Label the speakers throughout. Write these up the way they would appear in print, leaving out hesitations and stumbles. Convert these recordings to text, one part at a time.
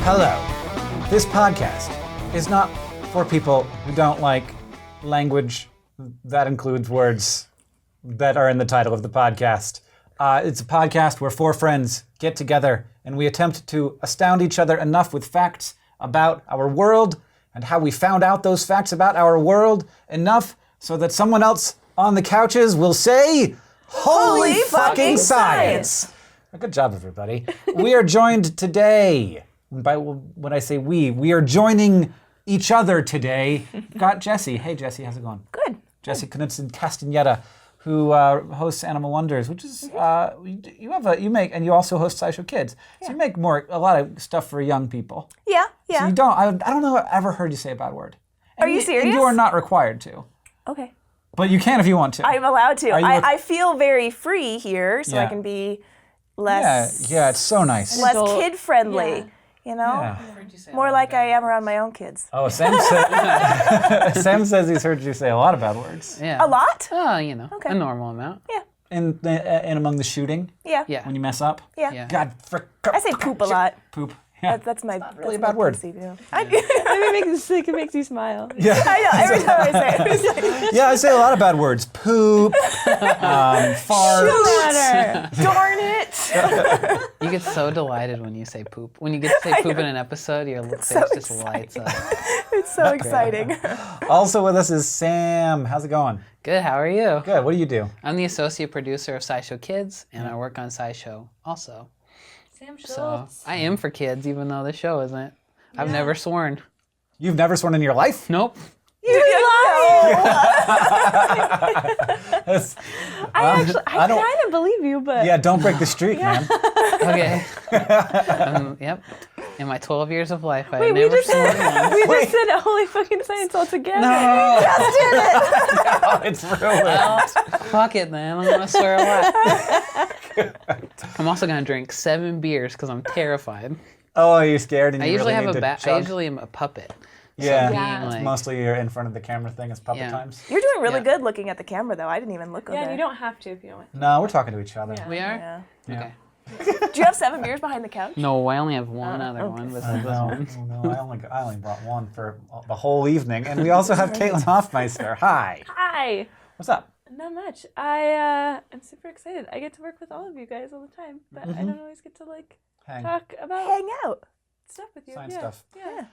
Speaker 1: Hello. This podcast is not for people who don't like language that includes words that are in the title of the podcast. It's a podcast where four friends get together and we attempt to astound each other enough with facts about our world and how we found out those facts about our world enough so that someone else on the couches will say, "Holy fucking science!" Good job, everybody. We are joined today, when I say we are joining each other today. Got Jessi. Hey, Jessi, how's it going?
Speaker 2: Good.
Speaker 1: Jessi Knudsen, Castañeda, who hosts Animal Wonders, which is you also host SciShow Kids.
Speaker 2: Yeah.
Speaker 1: So you make a lot of stuff for young people.
Speaker 2: Yeah.
Speaker 1: So you don't. I don't know if I've ever heard you say a bad word.
Speaker 2: Are you serious?
Speaker 1: And you are not required to.
Speaker 2: Okay.
Speaker 1: But you can if you want to.
Speaker 2: I'm allowed to. I feel very free here, so
Speaker 1: Yeah.
Speaker 2: I can be less.
Speaker 1: Yeah, it's so nice.
Speaker 2: Less kid friendly.
Speaker 3: Yeah.
Speaker 2: You know,
Speaker 1: Yeah.
Speaker 2: more like I am around my own kids.
Speaker 1: Oh, Sam says he's heard you say a lot of bad words.
Speaker 3: Yeah.
Speaker 2: A lot?
Speaker 3: Oh,
Speaker 2: Okay.
Speaker 3: a normal amount.
Speaker 2: Yeah.
Speaker 1: In among the shooting,
Speaker 2: Yeah.
Speaker 3: Yeah.
Speaker 1: when you mess up.
Speaker 2: Yeah.
Speaker 3: Yeah.
Speaker 1: God,
Speaker 2: I say poop a lot.
Speaker 1: Poop. Yeah.
Speaker 2: That's my.
Speaker 1: not really
Speaker 2: that's
Speaker 1: a bad word.
Speaker 2: PC view.
Speaker 4: It makes you smile.
Speaker 1: Yeah.
Speaker 2: I know. Every time I say it.
Speaker 1: Yeah, I say a lot of bad words. Poop, fart.
Speaker 2: Darn it!
Speaker 3: You get so delighted when you say poop. When you get to say poop in an episode, your face
Speaker 2: so
Speaker 3: just lights up.
Speaker 2: It's so exciting.
Speaker 1: Also with us is Sam. How's it going?
Speaker 3: Good, how are you?
Speaker 1: Good. What do you do?
Speaker 3: I'm the associate producer of SciShow Kids, and I work on SciShow also.
Speaker 4: Sam
Speaker 3: So
Speaker 4: Schultz.
Speaker 3: I am for kids, even though the show isn't. I've never sworn.
Speaker 1: You've never sworn in your life?
Speaker 3: Nope.
Speaker 2: You lie!
Speaker 4: I kind of believe you, but
Speaker 1: Yeah, don't break the streak, man.
Speaker 3: Okay. Yep. In my 12 years of life, I
Speaker 4: wait,
Speaker 3: have
Speaker 4: we
Speaker 3: never
Speaker 4: just
Speaker 3: sworn
Speaker 4: said
Speaker 3: once.
Speaker 4: we just said holy fucking science all together.
Speaker 3: No.
Speaker 2: Just did it!
Speaker 1: Oh, it's ruined.
Speaker 3: Well, fuck it then. I'm gonna swear a lot. I'm also gonna drink 7 beers because I'm terrified.
Speaker 1: Oh, are you scared? And
Speaker 3: I
Speaker 1: you
Speaker 3: usually
Speaker 1: really
Speaker 3: have
Speaker 1: need
Speaker 3: a
Speaker 1: to chug?
Speaker 3: I usually am a puppet.
Speaker 1: Yeah,
Speaker 4: Yeah.
Speaker 1: it's
Speaker 3: Like-
Speaker 1: mostly you're in front of the camera thing. It's puppet
Speaker 3: Yeah.
Speaker 1: times.
Speaker 2: You're doing really
Speaker 3: Yeah.
Speaker 2: good looking at the camera, though. I didn't even look over
Speaker 4: Yeah, and
Speaker 2: there.
Speaker 4: you don't have to if you don't want.
Speaker 1: No, we're talking to each other.
Speaker 4: Yeah.
Speaker 3: We are?
Speaker 2: Yeah.
Speaker 1: Yeah.
Speaker 3: Okay.
Speaker 2: Do you have 7 beers behind the couch?
Speaker 3: No, I only have one other
Speaker 2: okay.
Speaker 3: one
Speaker 1: Oh,
Speaker 3: besides this
Speaker 1: no,
Speaker 3: one.
Speaker 1: oh, no, I only brought one for the whole evening. And we also have Caitlin Hofmeister. Hi.
Speaker 4: Hi.
Speaker 1: What's up?
Speaker 4: Not much. I'm super excited. I get to work with all of you guys all the time, but I don't always get to
Speaker 1: Hang.
Speaker 4: talk about
Speaker 2: Hang out.
Speaker 4: stuff with you.
Speaker 1: Science
Speaker 4: yeah.
Speaker 1: stuff.
Speaker 4: Yeah.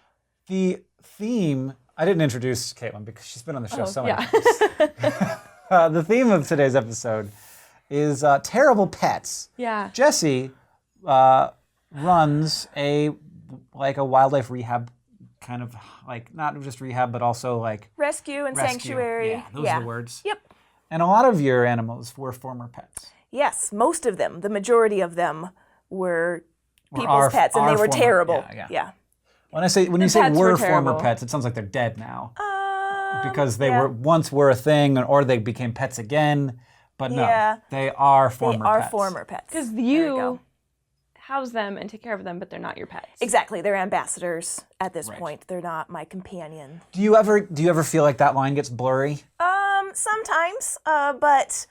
Speaker 1: The theme, I didn't introduce Caitlin because she's been on the show so many
Speaker 4: yeah.
Speaker 1: times. The theme of today's episode is terrible pets.
Speaker 4: Yeah.
Speaker 1: Jessi runs a wildlife rehab kind of not just rehab, but also
Speaker 2: Rescue and
Speaker 1: rescue.
Speaker 2: sanctuary.
Speaker 1: Yeah, those are the words.
Speaker 2: Yep.
Speaker 1: And a lot of your animals were former pets.
Speaker 2: Yes, most of them, the majority of them were
Speaker 1: Or
Speaker 2: people's
Speaker 1: are-
Speaker 2: pets, and
Speaker 1: are
Speaker 2: they were
Speaker 1: former-
Speaker 2: terrible.
Speaker 1: yeah. When you say
Speaker 4: pets
Speaker 1: were
Speaker 4: were
Speaker 1: former
Speaker 4: terrible.
Speaker 1: pets, it sounds like they're dead now because they
Speaker 2: yeah.
Speaker 1: were a thing, or they became pets again. But no,
Speaker 2: Yeah.
Speaker 1: they are
Speaker 2: They
Speaker 1: former
Speaker 2: are
Speaker 1: pets.
Speaker 2: former pets.
Speaker 4: Because
Speaker 2: There we go.
Speaker 4: you house them and take care of them, but they're not your pets.
Speaker 2: Exactly, they're ambassadors at this
Speaker 1: Right.
Speaker 2: point. They're not my companion.
Speaker 1: Do you ever feel like that line gets blurry?
Speaker 2: Sometimes, but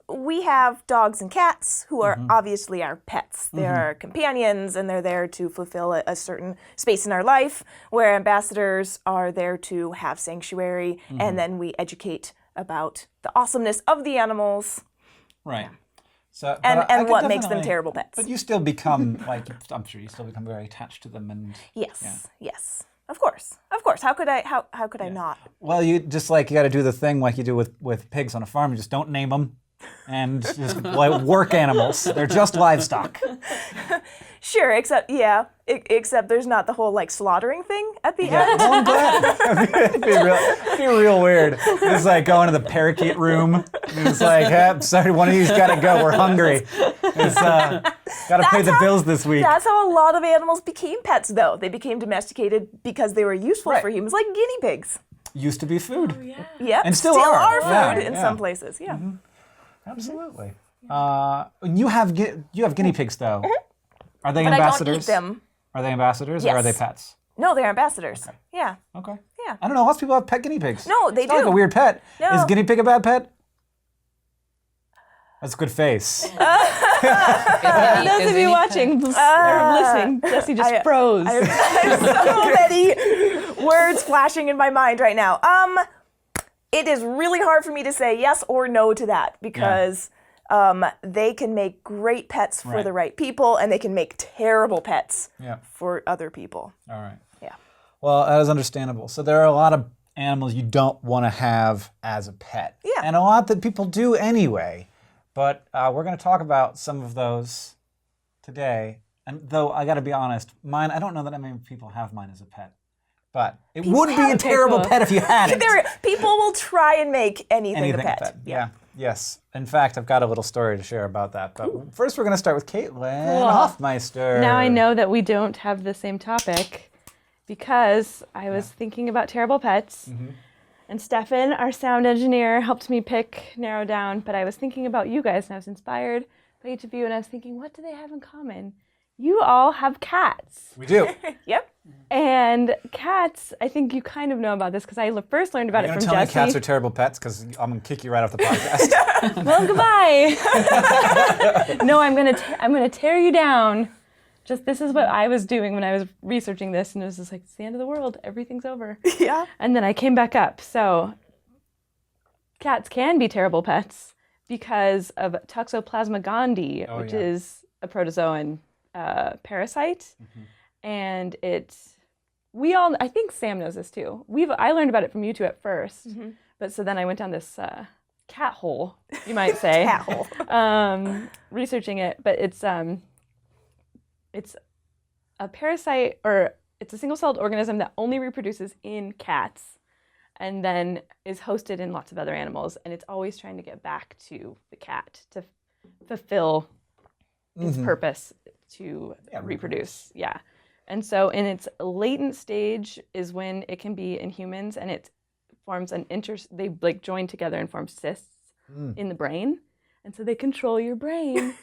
Speaker 2: we have dogs and cats who are obviously our pets. They're our companions, and they're there to fulfill a certain space in our life, where ambassadors are there to have sanctuary, and then we educate about the awesomeness of the animals
Speaker 1: Right. So,
Speaker 2: and
Speaker 1: but I could
Speaker 2: what makes them
Speaker 1: definitely-
Speaker 2: terrible pets.
Speaker 1: But you still become I'm sure you still become very attached to them, and
Speaker 2: Yes, yes. Of course. How could I not?
Speaker 1: well, you just you got to do the thing like you do with pigs on a farm. You just don't name them, and just work animals. They're just livestock.
Speaker 2: Sure, except there's not the whole slaughtering thing at the end.
Speaker 1: Well, I'm glad. It'd be real weird. It's going to the parakeet room. It's sorry, one of you's got to go. We're hungry. It's got to pay the bills this week.
Speaker 2: That's how a lot of animals became pets, though. They became domesticated because they were useful
Speaker 1: Right.
Speaker 2: for humans, like guinea pigs.
Speaker 1: Used to be food.
Speaker 2: Yep,
Speaker 1: And still are.
Speaker 2: food
Speaker 1: Yeah,
Speaker 2: in
Speaker 1: yeah.
Speaker 2: some places. Yeah.
Speaker 1: Absolutely. You have guinea pigs though. Are they
Speaker 2: But
Speaker 1: ambassadors?
Speaker 2: I don't eat them.
Speaker 1: Are they ambassadors or are they
Speaker 2: Yes.
Speaker 1: pets?
Speaker 2: No, they're ambassadors. Yeah.
Speaker 1: Okay.
Speaker 2: Yeah.
Speaker 1: I don't know. Lots of people have pet guinea pigs.
Speaker 2: No, they
Speaker 1: It's not
Speaker 2: do.
Speaker 1: like a weird pet.
Speaker 2: No.
Speaker 1: Is guinea pig a bad pet? That's a good face.
Speaker 4: Those of you watching or listening, Jessi just froze.
Speaker 2: I have so many words flashing in my mind right now. It is really hard for me to say yes or no to that because they can make great pets for the right people, and they can make terrible pets for other people.
Speaker 1: All right.
Speaker 2: Yeah.
Speaker 1: Well, that is understandable. So there are a lot of animals you don't want to have as a pet.
Speaker 2: Yeah.
Speaker 1: And a lot that people do anyway. But we're going to talk about some of those today. And though I got to be honest, mine, I don't know that many people have mine as a pet. But it would be a terrible pet if you had it.
Speaker 2: People will try and make anything a pet.
Speaker 1: Yeah. Yes. In fact, I've got a little story to share about that. But first, we're going to start with Caitlin Hofmeister.
Speaker 4: Now I know that we don't have the same topic because I was thinking about terrible pets.
Speaker 1: Mm-hmm.
Speaker 4: And Stefan, our sound engineer, helped me narrow down. But I was thinking about you guys, and I was inspired by each of you. And I was thinking, what do they have in common? You all have cats.
Speaker 1: We do.
Speaker 2: Yep.
Speaker 3: And cats, I think you kind of know about this because I first learned about it from Jessi.
Speaker 1: You're going to tell me cats are terrible pets because I'm going to kick you right off the podcast.
Speaker 3: Well, goodbye. No, I'm gonna tear you down. Just this is what I was doing when I was researching this, and it was just like, it's the end of the world. Everything's over.
Speaker 2: Yeah.
Speaker 3: And then I came back up. So cats can be terrible pets because of Toxoplasma gondii, which is a protozoan parasite. Mm-hmm. And I think Sam knows this too. I learned about it from you two at first, but so then I went down this cat hole, you might say.
Speaker 2: Cat hole.
Speaker 3: Researching it, but it's a parasite, or it's a single-celled organism that only reproduces in cats and then is hosted in lots of other animals, and it's always trying to get back to the cat to fulfill its purpose to reproduce. Yeah. And so in its latent stage is when it can be in humans, and it forms they like join together and form cysts in the brain. And so they control your brain,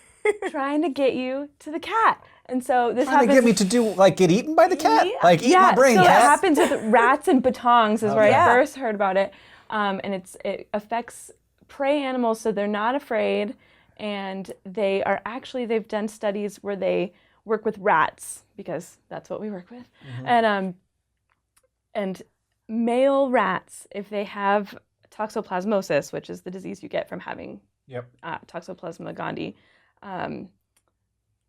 Speaker 3: trying to get you to the cat. And so this
Speaker 1: trying
Speaker 3: happens.
Speaker 1: to get me to get eaten by the cat?
Speaker 3: Yeah.
Speaker 1: Like, eat my brain,
Speaker 3: so
Speaker 1: cat?
Speaker 3: It happens with rats and batongs is where I first heard about it. And it affects prey animals, so they're not afraid. And they've done studies where they work with rats, because that's what we work with. And male rats, if they have toxoplasmosis, which is the disease you get from having Toxoplasma gondii,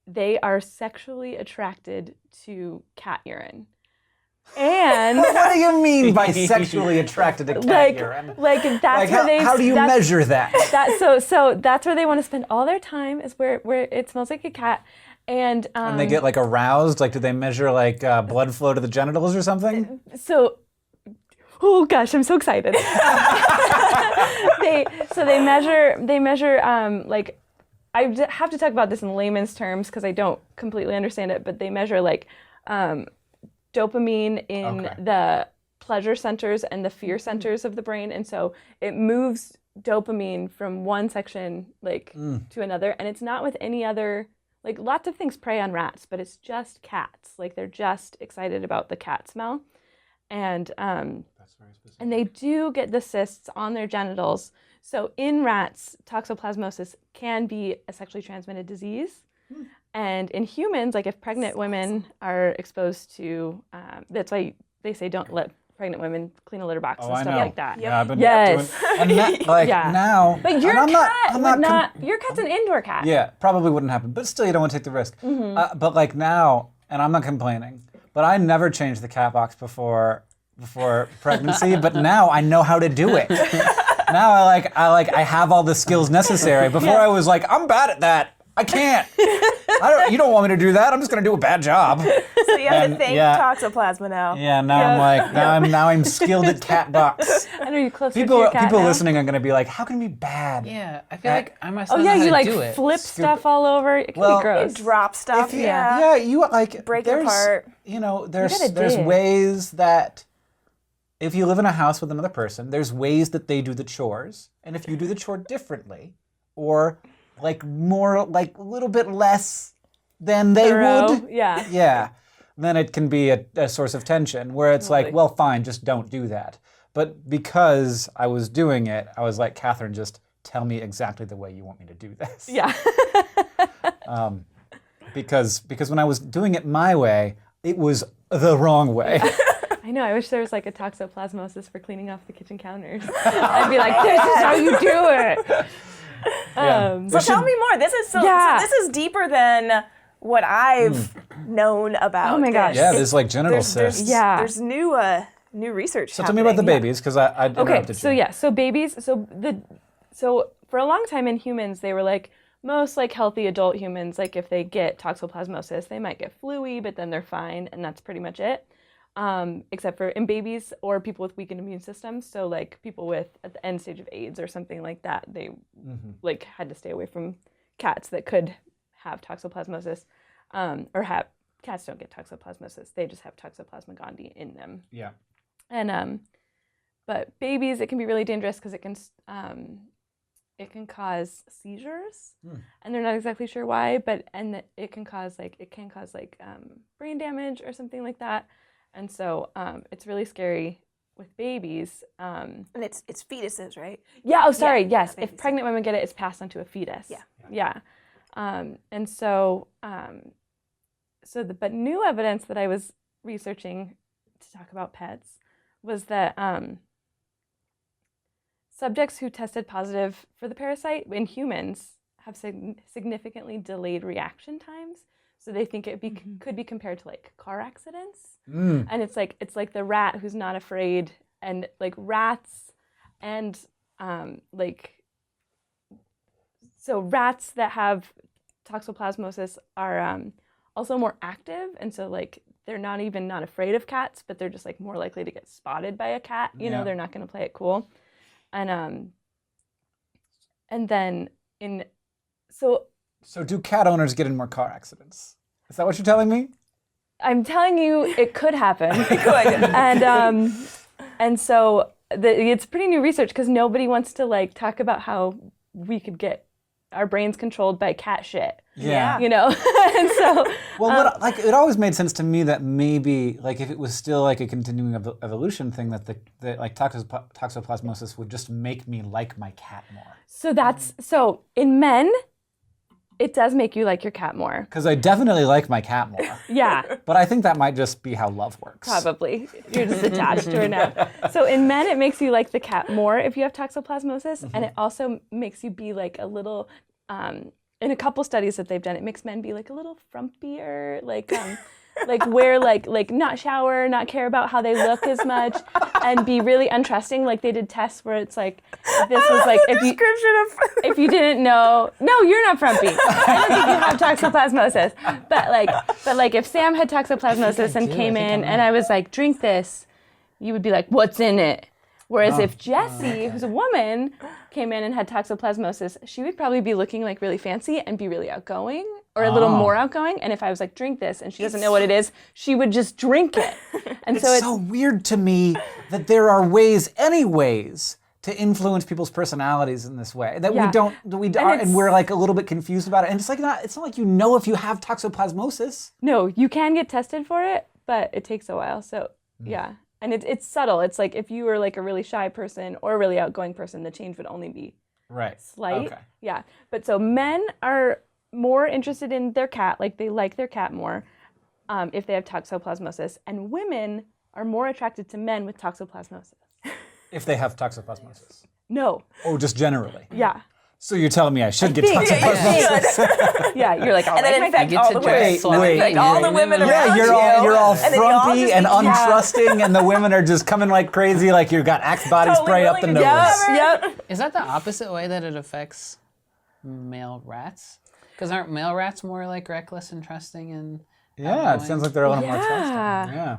Speaker 3: they are sexually attracted to cat urine. And
Speaker 1: what do you mean by sexually attracted to cat urine?
Speaker 3: How
Speaker 1: do you measure that?
Speaker 3: So that's where they want to spend all their time, is where it smells like a cat. And
Speaker 1: they get aroused, do they measure blood flow to the genitals or something?
Speaker 3: So, oh gosh, I'm so excited. They measure I have to talk about this in layman's terms because I don't completely understand it, but they measure dopamine in the pleasure centers and the fear centers of the brain, and so it moves dopamine from one section to another, and it's not with any other. Lots of things prey on rats, but it's just cats. They're just excited about the cat smell. And that's very specific. And they do get the cysts on their genitals. So in rats, toxoplasmosis can be a sexually transmitted disease. And in humans, if pregnant women are exposed to, that's why they say don't let pregnant women clean a litter box and stuff like that.
Speaker 1: Yeah, I've been doing, and now.
Speaker 3: But your cat would not. Your cat's an indoor cat.
Speaker 1: Yeah, probably wouldn't happen. But still, you don't want to take the risk. But now, and I'm not complaining, but I never changed the cat box before pregnancy. But now I know how to do it. Now I have all the skills necessary. Before I was I'm bad at that. I can't. You don't want me to do that. I'm just going to do a bad job.
Speaker 2: So you have to thank Toxoplasma now.
Speaker 1: Yeah, now I'm skilled at cat box.
Speaker 3: I know you're close to
Speaker 1: People
Speaker 3: your cat now.
Speaker 1: listening are going to be like, how can it be bad?
Speaker 3: Yeah,
Speaker 5: I feel like I myself know how to do it.
Speaker 3: Flip stuff all over. It can be gross.
Speaker 2: Drop stuff.
Speaker 1: You
Speaker 2: break it apart.
Speaker 1: There's ways that if you live in a house with another person, there's ways that they do the chores, and if you do the chore differently, or more, a little bit less than they would.
Speaker 3: Yeah.
Speaker 1: Yeah. Then it can be a source of tension where it's well, fine, just don't do that. But because I was doing it, I was like, Catherine, just tell me exactly the way you want me to do this.
Speaker 3: Yeah.
Speaker 1: Because when I was doing it my way, it was the wrong way.
Speaker 3: I know. I wish there was like a toxoplasmosis for cleaning off the kitchen counters. I'd be like, this is how you do it.
Speaker 2: So tell me more. This is so this is deeper than what I've known about.
Speaker 3: Oh my gosh.
Speaker 1: Yeah, there's like genital cysts.
Speaker 2: There's new research.
Speaker 1: So tell me about the babies, because I interrupted you.
Speaker 3: So babies. So for a long time in humans, they were like most like healthy adult humans. Like if they get toxoplasmosis, they might get flu-y, but then they're fine, and that's pretty much it. Except for in babies or people with weakened immune systems. So like people with at the end stage of AIDS or something like that, they like had to stay away from cats that could have toxoplasmosis, cats don't get toxoplasmosis. They just have Toxoplasma gondii in them.
Speaker 1: Yeah.
Speaker 3: And but babies, it can be really dangerous because it can cause seizures, and they're not exactly sure why. It can cause brain damage or something like that. And so it's really scary with babies. And
Speaker 2: it's fetuses, right?
Speaker 3: Yeah. Oh, sorry.
Speaker 2: Yeah,
Speaker 3: yes. If pregnant women get it, it's passed on to a fetus. Yeah. And so, but new evidence that I was researching to talk about pets was that subjects who tested positive for the parasite in humans have significantly delayed reaction times. So they think it could be compared to like car accidents. And it's like the rat who's not afraid, and like rats and so rats that have toxoplasmosis are also more active, and so like they're not afraid of cats, but they're just like more likely to get spotted by a cat. You know, they're not going to play it cool. And then
Speaker 1: So do cat owners get in more car accidents? Is that what you're telling me?
Speaker 3: I'm telling you, it could happen.
Speaker 2: It could.
Speaker 3: And so it's pretty new research because nobody wants to like talk about how we could get our brains controlled by cat shit.
Speaker 1: Yeah.
Speaker 3: You know? And so
Speaker 1: well, it always made sense to me that maybe like if it was still like a continuing evolution thing, that like toxoplasmosis would just make me like my cat more.
Speaker 3: So in men, it does make you like your cat more.
Speaker 1: Because I definitely like my cat more.
Speaker 3: Yeah.
Speaker 1: But I think that might just be how love works.
Speaker 3: Probably. You're just attached to her now. So in men, it makes you like the cat more if you have toxoplasmosis. And it also makes you be like a little, in a couple studies that they've done, it makes men be like a little frumpier, like wear like not shower, not care about how they look as much, and be really untrusting. Like they did tests where it's like, this was like if you didn't know, no, you're not frumpy. I don't think you have toxoplasmosis. But like if Sam had toxoplasmosis and came in and I was like, drink this, you would be like, what's in it? Whereas if Jessi, who's a woman, came in and had toxoplasmosis, she would probably be looking like really fancy and be really outgoing, or a little more outgoing. And if I was like, drink this, and she doesn't know what it is, she would just drink it. And
Speaker 1: it's so weird to me that there are ways, anyways, to influence people's personalities in this way that and we're like a little bit confused about it. And it's not like you know if you have toxoplasmosis.
Speaker 3: No, you can get tested for it, but it takes a while. So yeah. And it's subtle. It's like if you were like a really shy person or a really outgoing person, the change would only be slight. Okay. Yeah. But so men are more interested in their cat, like they like their cat more if they have toxoplasmosis. And women are more attracted to men with toxoplasmosis.
Speaker 1: If they have toxoplasmosis?
Speaker 3: No.
Speaker 1: Oh, just generally?
Speaker 3: Yeah.
Speaker 1: So you're telling me I should get toxoplasmosis?
Speaker 3: Yeah, you're like,
Speaker 2: and then in fact, all the women, all the women around
Speaker 1: you're all frumpy and untrusting, and the women are just coming like crazy, like you've got Axe body spray up the nose.
Speaker 3: Yep.
Speaker 5: Is that the opposite way that it affects male rats? Because aren't male rats more like reckless and trusting and
Speaker 1: outgoing? It sounds like they're a little more trusting. Yeah.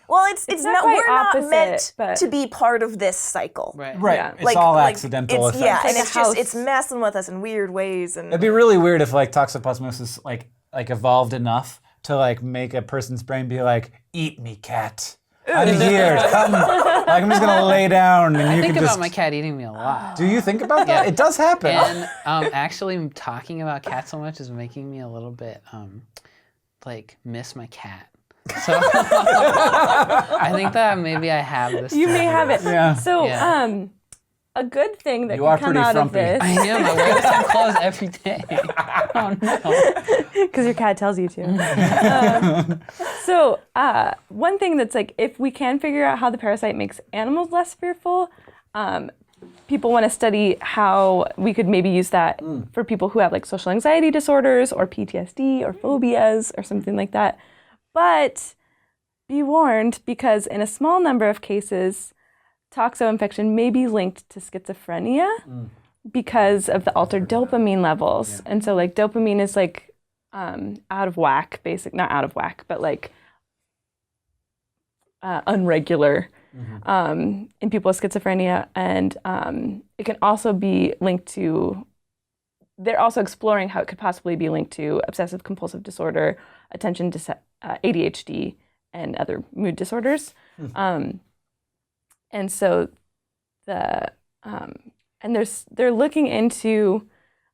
Speaker 2: Well, it's not we're
Speaker 3: opposite,
Speaker 2: not meant to be part of this cycle.
Speaker 1: Right. Yeah. It's all accidental effects.
Speaker 2: Yeah, and it's messing with us in weird ways. And
Speaker 1: it'd be really weird if like toxoplasmosis like evolved enough to like make a person's brain be like, eat me, cat. I'm here. Come. Like I'm just gonna lay down and
Speaker 5: I
Speaker 1: you
Speaker 5: think
Speaker 1: can
Speaker 5: about
Speaker 1: just.
Speaker 5: my cat eating me a lot.
Speaker 1: Do you think about that? It does happen.
Speaker 5: And actually talking about cats so much is making me a little bit like miss my cat. So I think that maybe I have this.
Speaker 3: You may have it.
Speaker 1: Yeah.
Speaker 3: So a good thing that
Speaker 1: You are
Speaker 3: can come
Speaker 1: pretty
Speaker 3: out
Speaker 1: frumpy.
Speaker 3: of this.
Speaker 5: I am. I wear the same clothes every day. Oh no.
Speaker 3: Because your cat tells you to. So one thing that's like, if we can figure out how the parasite makes animals less fearful, people want to study how we could maybe use that for people who have like social anxiety disorders or PTSD or phobias or something like that. But be warned, because in a small number of cases, toxo-infection may be linked to schizophrenia because of the altered dopamine levels. And so like dopamine is like out of whack, not out of whack, but like unregular in people with schizophrenia. And it can also be linked to, they're also exploring how it could possibly be linked to obsessive compulsive disorder, attention ADHD, and other mood disorders. And so they're looking into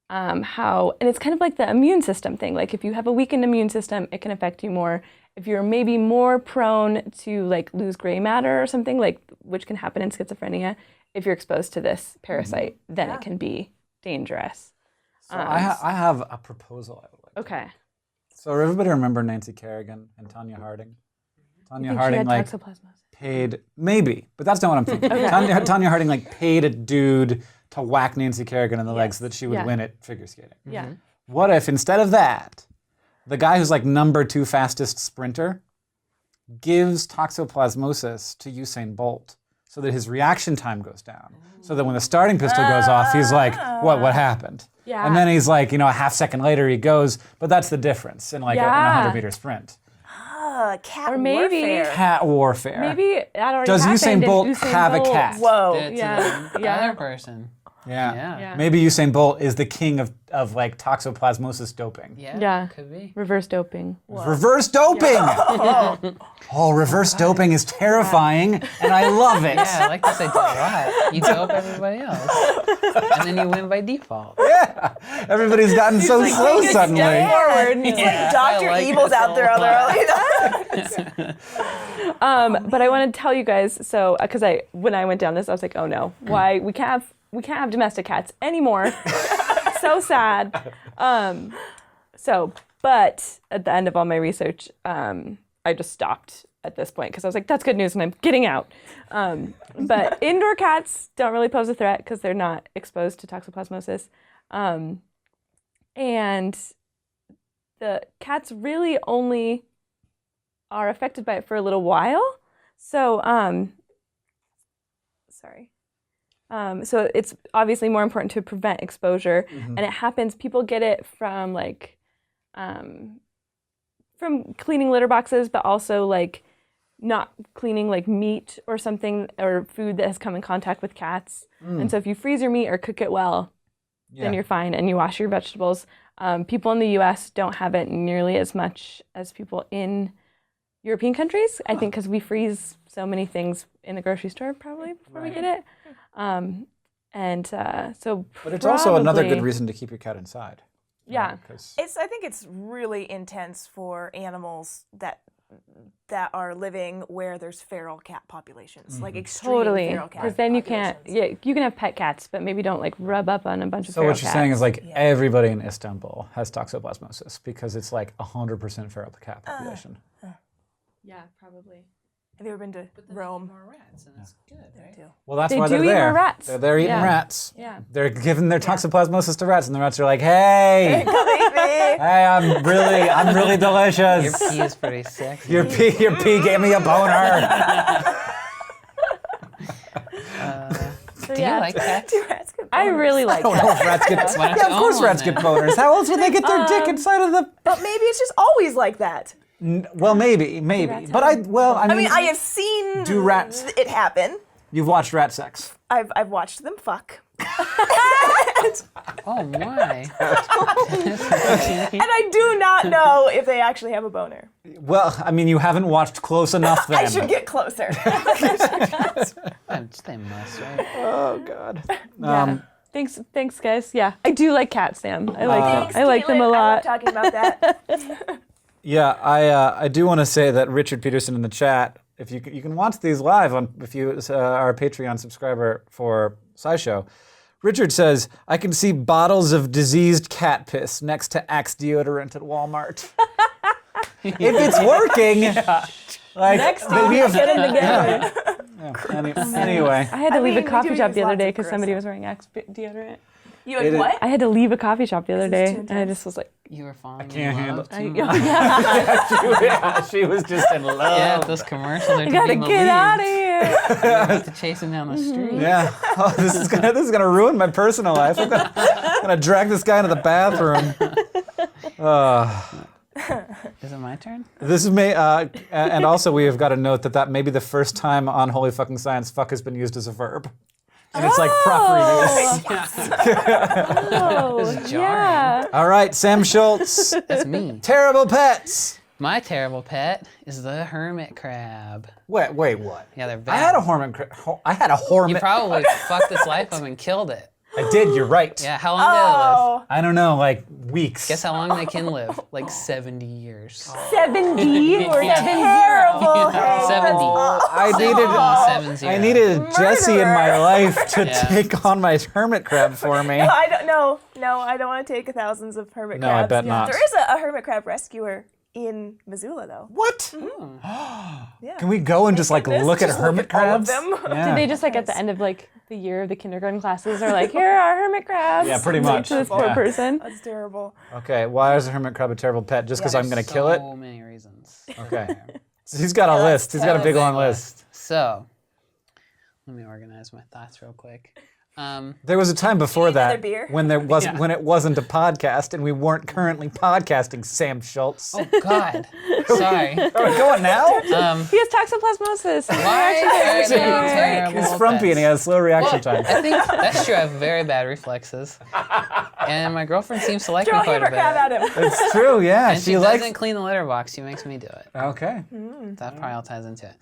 Speaker 3: how, and it's kind of like the immune system thing. Like if you have a weakened immune system, it can affect you more. If you're maybe more prone to like lose gray matter or something, like which can happen in schizophrenia, if you're exposed to this parasite, then it can be dangerous.
Speaker 1: So I have a proposal I would like.
Speaker 3: Okay.
Speaker 1: So everybody remember Nancy Kerrigan and Tanya Harding? Tanya
Speaker 3: Think
Speaker 1: Harding
Speaker 3: she had
Speaker 1: like
Speaker 3: toxoplasmosis?
Speaker 1: paid, maybe, but that's not what I'm thinking. Tanya Harding like paid a dude to whack Nancy Kerrigan in the legs so that she would win at figure skating.
Speaker 3: Yeah.
Speaker 1: What if instead of that, the guy who's like number 2 fastest sprinter gives toxoplasmosis to Usain Bolt so that his reaction time goes down? So that when the starting pistol goes off, he's like, what happened?
Speaker 3: Yeah.
Speaker 1: And then he's like, a half second later he goes, but that's the difference in like in a 100-meter sprint.
Speaker 2: Cat
Speaker 3: Or maybe-
Speaker 2: warfare.
Speaker 1: Cat warfare.
Speaker 3: Maybe that already
Speaker 1: Does
Speaker 3: happened.
Speaker 1: Usain
Speaker 3: and
Speaker 1: Bolt
Speaker 3: Usain
Speaker 1: have a
Speaker 3: Bolt-
Speaker 1: cat?
Speaker 2: Whoa.
Speaker 5: Did it to
Speaker 3: Yeah.
Speaker 5: the other person.
Speaker 1: Yeah.
Speaker 5: Yeah.
Speaker 1: Maybe Usain Bolt is the king of like toxoplasmosis doping.
Speaker 3: Yeah.
Speaker 5: Could be.
Speaker 3: Reverse doping.
Speaker 1: Reverse doping! Oh, reverse doping is terrifying, and I love it.
Speaker 5: Yeah, I like this idea a lot. You dope everybody else, and then you win by default.
Speaker 1: Yeah. Everybody's gotten so slow suddenly.
Speaker 2: Forward. It's like Dr.
Speaker 5: like
Speaker 2: Evil's
Speaker 5: this
Speaker 2: out there
Speaker 5: a
Speaker 2: on
Speaker 5: lot.
Speaker 2: their own.
Speaker 3: But I want to tell you guys, so because when I went down this, I was like, oh no, why we can't have domestic cats anymore. So sad. But at the end of all my research, I just stopped at this point because I was like, that's good news and I'm getting out. But indoor cats don't really pose a threat because they're not exposed to toxoplasmosis. And the cats really only are affected by it for a little while. So, so it's obviously more important to prevent exposure, and it happens. People get it from from cleaning litter boxes, but also like not cleaning like meat or something or food that has come in contact with cats. And so if you freeze your meat or cook it well, then you're fine, and you wash your vegetables. People in the U.S. don't have it nearly as much as people in European countries, I think, because we freeze so many things in the grocery store probably before we get it. So
Speaker 1: But it's also another good
Speaker 3: probably-
Speaker 1: reason to keep your cat inside.
Speaker 3: Yeah.
Speaker 1: 'Cause-
Speaker 2: I think it's really intense for animals that are living where there's feral cat populations, like extreme
Speaker 3: Totally,
Speaker 2: feral cat
Speaker 3: because then you can't.
Speaker 2: populations.
Speaker 3: Yeah, you can have pet cats, but maybe don't like rub up on a bunch of.
Speaker 1: So
Speaker 3: feral
Speaker 1: what you're saying is
Speaker 3: cats.
Speaker 1: like everybody in Istanbul has toxoplasmosis because it's like 100% feral cat population.
Speaker 3: Yeah, probably.
Speaker 2: Have you ever been to
Speaker 5: But then
Speaker 2: Rome?
Speaker 5: more rats, and it's good, right?
Speaker 2: Too.
Speaker 1: Well, that's
Speaker 3: They
Speaker 1: why they're
Speaker 3: do eat
Speaker 1: there.
Speaker 3: more rats.
Speaker 1: They're there eating
Speaker 3: Yeah.
Speaker 1: rats.
Speaker 3: Yeah.
Speaker 1: They're giving their toxoplasmosis to rats, and the rats are like, "Hey,
Speaker 2: Baby.
Speaker 1: hey, I'm really
Speaker 5: Your
Speaker 1: delicious.
Speaker 5: pee is pretty sexy.
Speaker 1: Your pee gave me a boner."
Speaker 3: So
Speaker 5: Do
Speaker 3: yeah,
Speaker 5: you like cats?
Speaker 2: Do rats get
Speaker 3: I
Speaker 2: boners?
Speaker 3: really like
Speaker 1: I don't know
Speaker 3: cats.
Speaker 1: if rats get.
Speaker 5: Why don't
Speaker 1: Yeah,
Speaker 5: you
Speaker 1: of course
Speaker 5: own one
Speaker 1: rats get
Speaker 5: then?
Speaker 1: boners. How else would they get their dick inside of the?
Speaker 2: But maybe it's just always like that.
Speaker 1: Well, maybe. But I mean,
Speaker 2: I have seen
Speaker 1: Do rats-
Speaker 2: it happen.
Speaker 1: you've watched rat sex.
Speaker 2: I've watched them fuck.
Speaker 5: Oh my!
Speaker 2: And I do not know if they actually have a boner.
Speaker 1: Well, I mean, you haven't watched close enough then.
Speaker 2: I should get closer.
Speaker 5: They must, right?
Speaker 1: Oh God.
Speaker 3: Yeah. Thanks, guys. Yeah, I do like cats, Sam. I like
Speaker 2: Thanks,
Speaker 3: them. I like them a
Speaker 2: Caitlin. I love
Speaker 3: lot.
Speaker 2: talking about that.
Speaker 1: Yeah, I do want to say that Richard Peterson in the chat, if you can watch these live on if you are a Patreon subscriber for SciShow. Richard says, I can see bottles of diseased cat piss next to Axe deodorant at Walmart. If it's working, like
Speaker 3: Next time we get them together.
Speaker 1: Anyway,
Speaker 4: I had to leave a
Speaker 2: we
Speaker 4: coffee
Speaker 2: do
Speaker 4: shop
Speaker 2: use
Speaker 4: the other
Speaker 2: lots
Speaker 4: day
Speaker 2: of
Speaker 4: because somebody was wearing Axe deodorant.
Speaker 2: You like what?
Speaker 4: I had to leave a coffee shop the other
Speaker 2: This is
Speaker 4: day,
Speaker 2: too
Speaker 4: and I just was like,
Speaker 5: You were falling
Speaker 1: can't
Speaker 5: in
Speaker 1: handle
Speaker 5: love
Speaker 1: it.
Speaker 5: too much.
Speaker 1: yeah, she was just in love.
Speaker 5: Yeah, those commercials are
Speaker 4: I gotta get out of here.
Speaker 5: You have to chase him down the street.
Speaker 1: Yeah. Oh, this is gonna ruin my personal life. I'm gonna drag this guy into the bathroom.
Speaker 5: Is it my turn?
Speaker 1: This is and also we have got to note that may be the first time on Holy Fucking Science fuck has been used as a verb. And it's like proper use.
Speaker 4: Oh,
Speaker 5: It's jarring.
Speaker 4: yeah.
Speaker 1: All right, Sam Schultz.
Speaker 5: That's me.
Speaker 1: Terrible pets.
Speaker 5: My terrible pet is the hermit crab.
Speaker 1: Wait, what?
Speaker 5: Yeah, they're bad.
Speaker 1: I had a hermit. I had a
Speaker 5: You
Speaker 1: hermit.
Speaker 5: probably fucked its life up and killed it.
Speaker 1: I did. You're right.
Speaker 5: Yeah, how long did it live?
Speaker 2: Oh,
Speaker 1: I don't know, like weeks.
Speaker 5: Guess how long they can live? Like 70 years.
Speaker 4: 70 or
Speaker 5: Yeah.
Speaker 4: 70?
Speaker 2: terrible. Hey,
Speaker 5: 70.
Speaker 1: I needed Jessi in my
Speaker 2: Murderer.
Speaker 1: life to
Speaker 5: Yeah.
Speaker 1: take on my hermit crab for me.
Speaker 2: I don't know. No, I don't want to take thousands of hermit
Speaker 1: No, I
Speaker 2: crabs.
Speaker 1: bet not.
Speaker 2: There is a hermit crab rescuer in Missoula, though.
Speaker 1: What?
Speaker 2: Yeah.
Speaker 1: Can we go and just like
Speaker 2: This,
Speaker 1: look at
Speaker 2: just
Speaker 1: hermit
Speaker 2: look at all of
Speaker 1: crabs?
Speaker 2: them.
Speaker 1: Yeah.
Speaker 4: Did they just like at the end of like the year of the kindergarten classes are like, here are hermit crabs?
Speaker 1: Yeah, pretty
Speaker 4: Like,
Speaker 1: much.
Speaker 4: to this poor
Speaker 1: Yeah.
Speaker 4: person.
Speaker 2: That's terrible.
Speaker 1: Okay, why is a hermit crab a terrible pet? Just because I'm gonna kill it?
Speaker 5: So many reasons.
Speaker 1: Okay. So he's got a list. He's got a big long list.
Speaker 5: So, let me organize my thoughts real quick.
Speaker 1: There was a time before
Speaker 2: another
Speaker 1: that
Speaker 2: beer?
Speaker 1: when when it wasn't a podcast and we weren't currently podcasting. Sam Schultz.
Speaker 5: Oh God, sorry.
Speaker 1: Are we going now?
Speaker 4: He has toxoplasmosis.
Speaker 5: Why are they terrible
Speaker 1: He's frumpy and he has slow reaction time.
Speaker 5: I think that's true. I have very bad reflexes, and my girlfriend seems to like
Speaker 2: Throw
Speaker 5: me
Speaker 2: a
Speaker 5: quite a
Speaker 2: hermit crab
Speaker 5: bit.
Speaker 2: at him.
Speaker 1: It's true, yeah.
Speaker 5: And she doesn't clean the litter box. She makes me do it.
Speaker 1: Okay.
Speaker 5: That probably all ties into it.